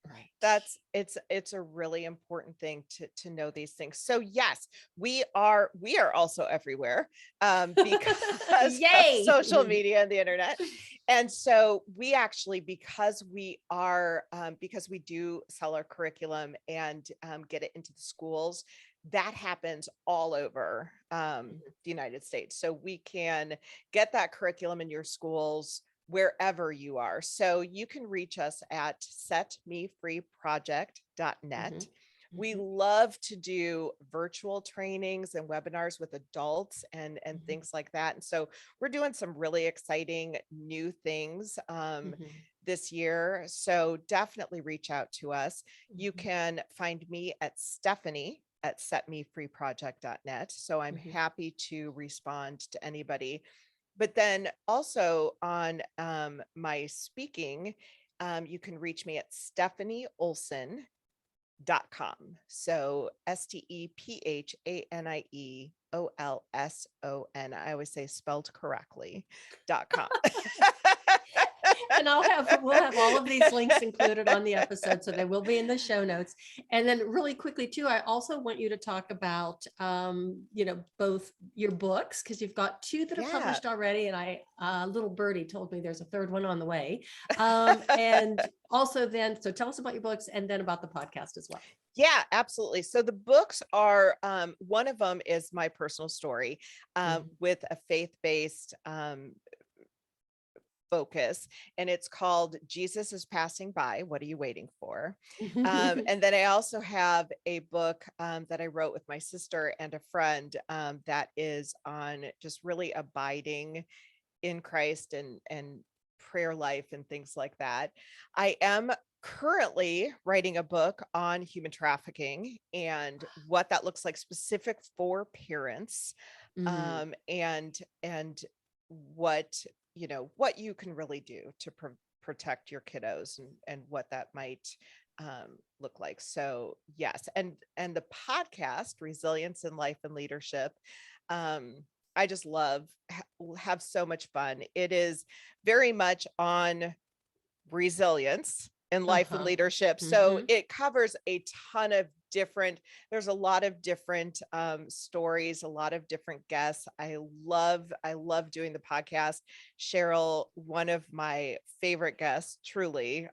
Right. It's a really important thing to know these things. So yes, we are also everywhere because of Yay. social media and the internet. And so we actually, because we do sell our curriculum and get it into the schools, that happens all over the United States. So we can get that curriculum in your schools wherever you are. So you can reach us at setmefreeproject.net. Mhm, We mhm, love to do virtual trainings and webinars with adults and mhm, things like that. And so we're doing some really exciting new things mhm, this year. So definitely reach out to us. You mhm, can find me at Stephanie at setmefreeproject.net. So I'm mhm. happy to respond to anybody. But then also on my speaking, you can reach me at stephanieolson.com. So STEPHANIEOLSON. I always say spelled correctly.com. And we'll have all of these links included on the episode. So they will be in the show notes. And then really quickly too, I also want you to talk about, both your books, because you've got two that are Yeah. published already. And little birdie told me there's a third one on the way. And also then, so tell us about your books and then about the podcast as well. Yeah, absolutely. So the books are, one of them is my personal story, with a faith-based, focus, and it's called Jesus is Passing By. What are you waiting for? And then I also have a book, that I wrote with my sister and a friend, that is on just really abiding in Christ and prayer life and things like that. I am currently writing a book on human trafficking and what that looks like specific for parents, and what what you can really do to protect your kiddos and what that might look like. So yes, and the podcast Resilience in Life and Leadership, I just love, have so much fun. It is very much on resilience in life and leadership. So it covers a ton of different, there's a lot of different stories, a lot of different guests. I love doing the podcast. Cheryl, one of my favorite guests, truly,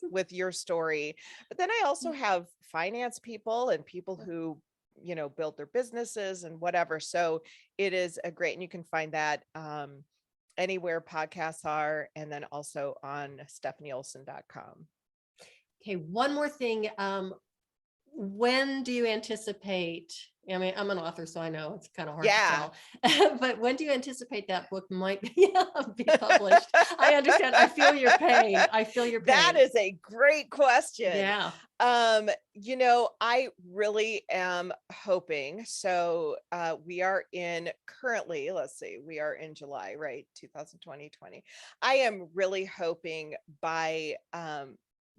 with your story. But then I also have finance people and people who build their businesses and whatever. So it is a great, and you can find that anywhere podcasts are, and then also on stephanieolson.com. Okay, one more thing. When do you anticipate? I mean, I'm an author, so I know it's kind of hard to tell. But when do you anticipate that book might be published? I understand. I feel your pain. That is a great question. Yeah. I really am hoping. So we are currently, let's see, we are in July, right? 2020. I am really hoping by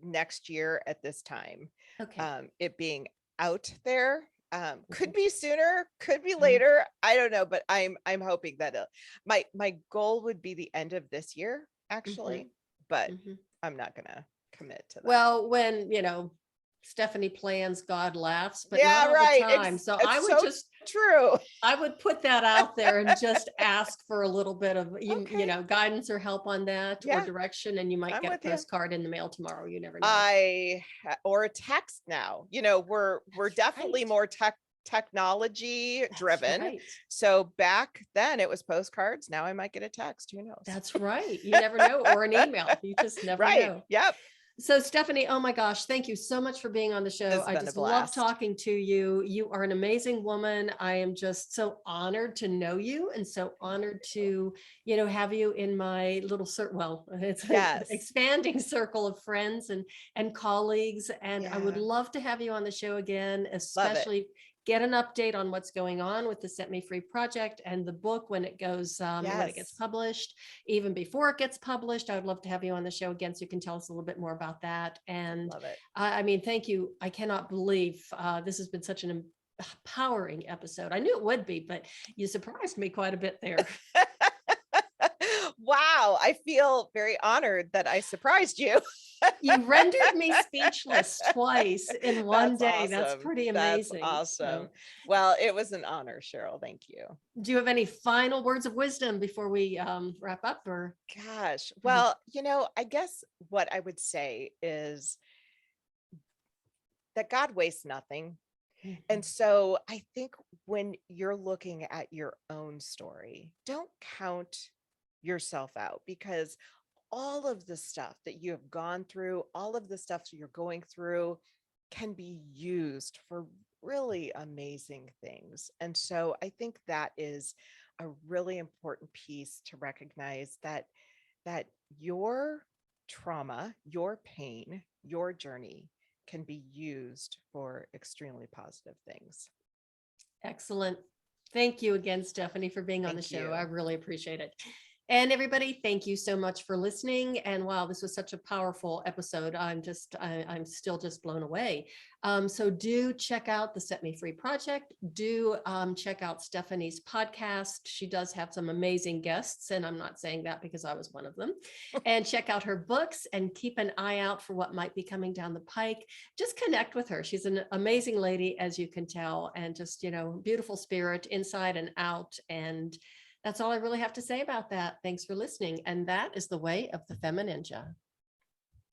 next year at this time, it being out there. Could be sooner, could be later. I don't know, but I'm hoping that my goal would be the end of this year, actually, but I'm not gonna commit to that. Well, when Stephanie plans, God laughs, but not all the time. So I would I would put that out there and just ask for a little bit of guidance or help on that, or direction, and you might get a postcard in the mail tomorrow. You never know. Or a text now. We're definitely more technology driven. So back then it was postcards. Now I might get a text. Who knows? That's right. You never know. Or an email. You just never know. Yep. So Stephanie, oh my gosh, thank you so much for being on the show. I just love talking to you. You are an amazing woman. I am just so honored to know you, and so honored to, have you in my little circle. Well, it's an expanding circle of friends and colleagues. And I would love to have you on the show again, especially get an update on what's going on with the Set Me Free project and the book when it goes, when it gets published. Even before it gets published, I would love to have you on the show again, so you can tell us a little bit more about that. And I mean, thank you. I cannot believe this has been such an empowering episode. I knew it would be, but you surprised me quite a bit there. Wow, I feel very honored that I surprised you. You rendered me speechless twice in one day. Awesome. That's pretty amazing. That's awesome. Well, it was an honor, Cheryl. Thank you. Do you have any final words of wisdom before we wrap up? Or gosh, well, I guess what I would say is that God wastes nothing. And so I think when you're looking at your own story, don't count yourself out, because all of the stuff that you have gone through, all of the stuff you're going through can be used for really amazing things. And so I think that is a really important piece to recognize, that your trauma, your pain, your journey can be used for extremely positive things. Excellent. Thank you again, Stephanie, for being on the show. I really appreciate it. And everybody, thank you so much for listening. And wow, this was such a powerful episode. I'm still just blown away. So do check out the Set Me Free Project. Do check out Stephanie's podcast. She does have some amazing guests, and I'm not saying that because I was one of them. And check out her books and keep an eye out for what might be coming down the pike. Just connect with her. She's an amazing lady, as you can tell, and just, beautiful spirit inside and out. And that's all I really have to say about that. Thanks for listening. And that is the way of the FemiNinja.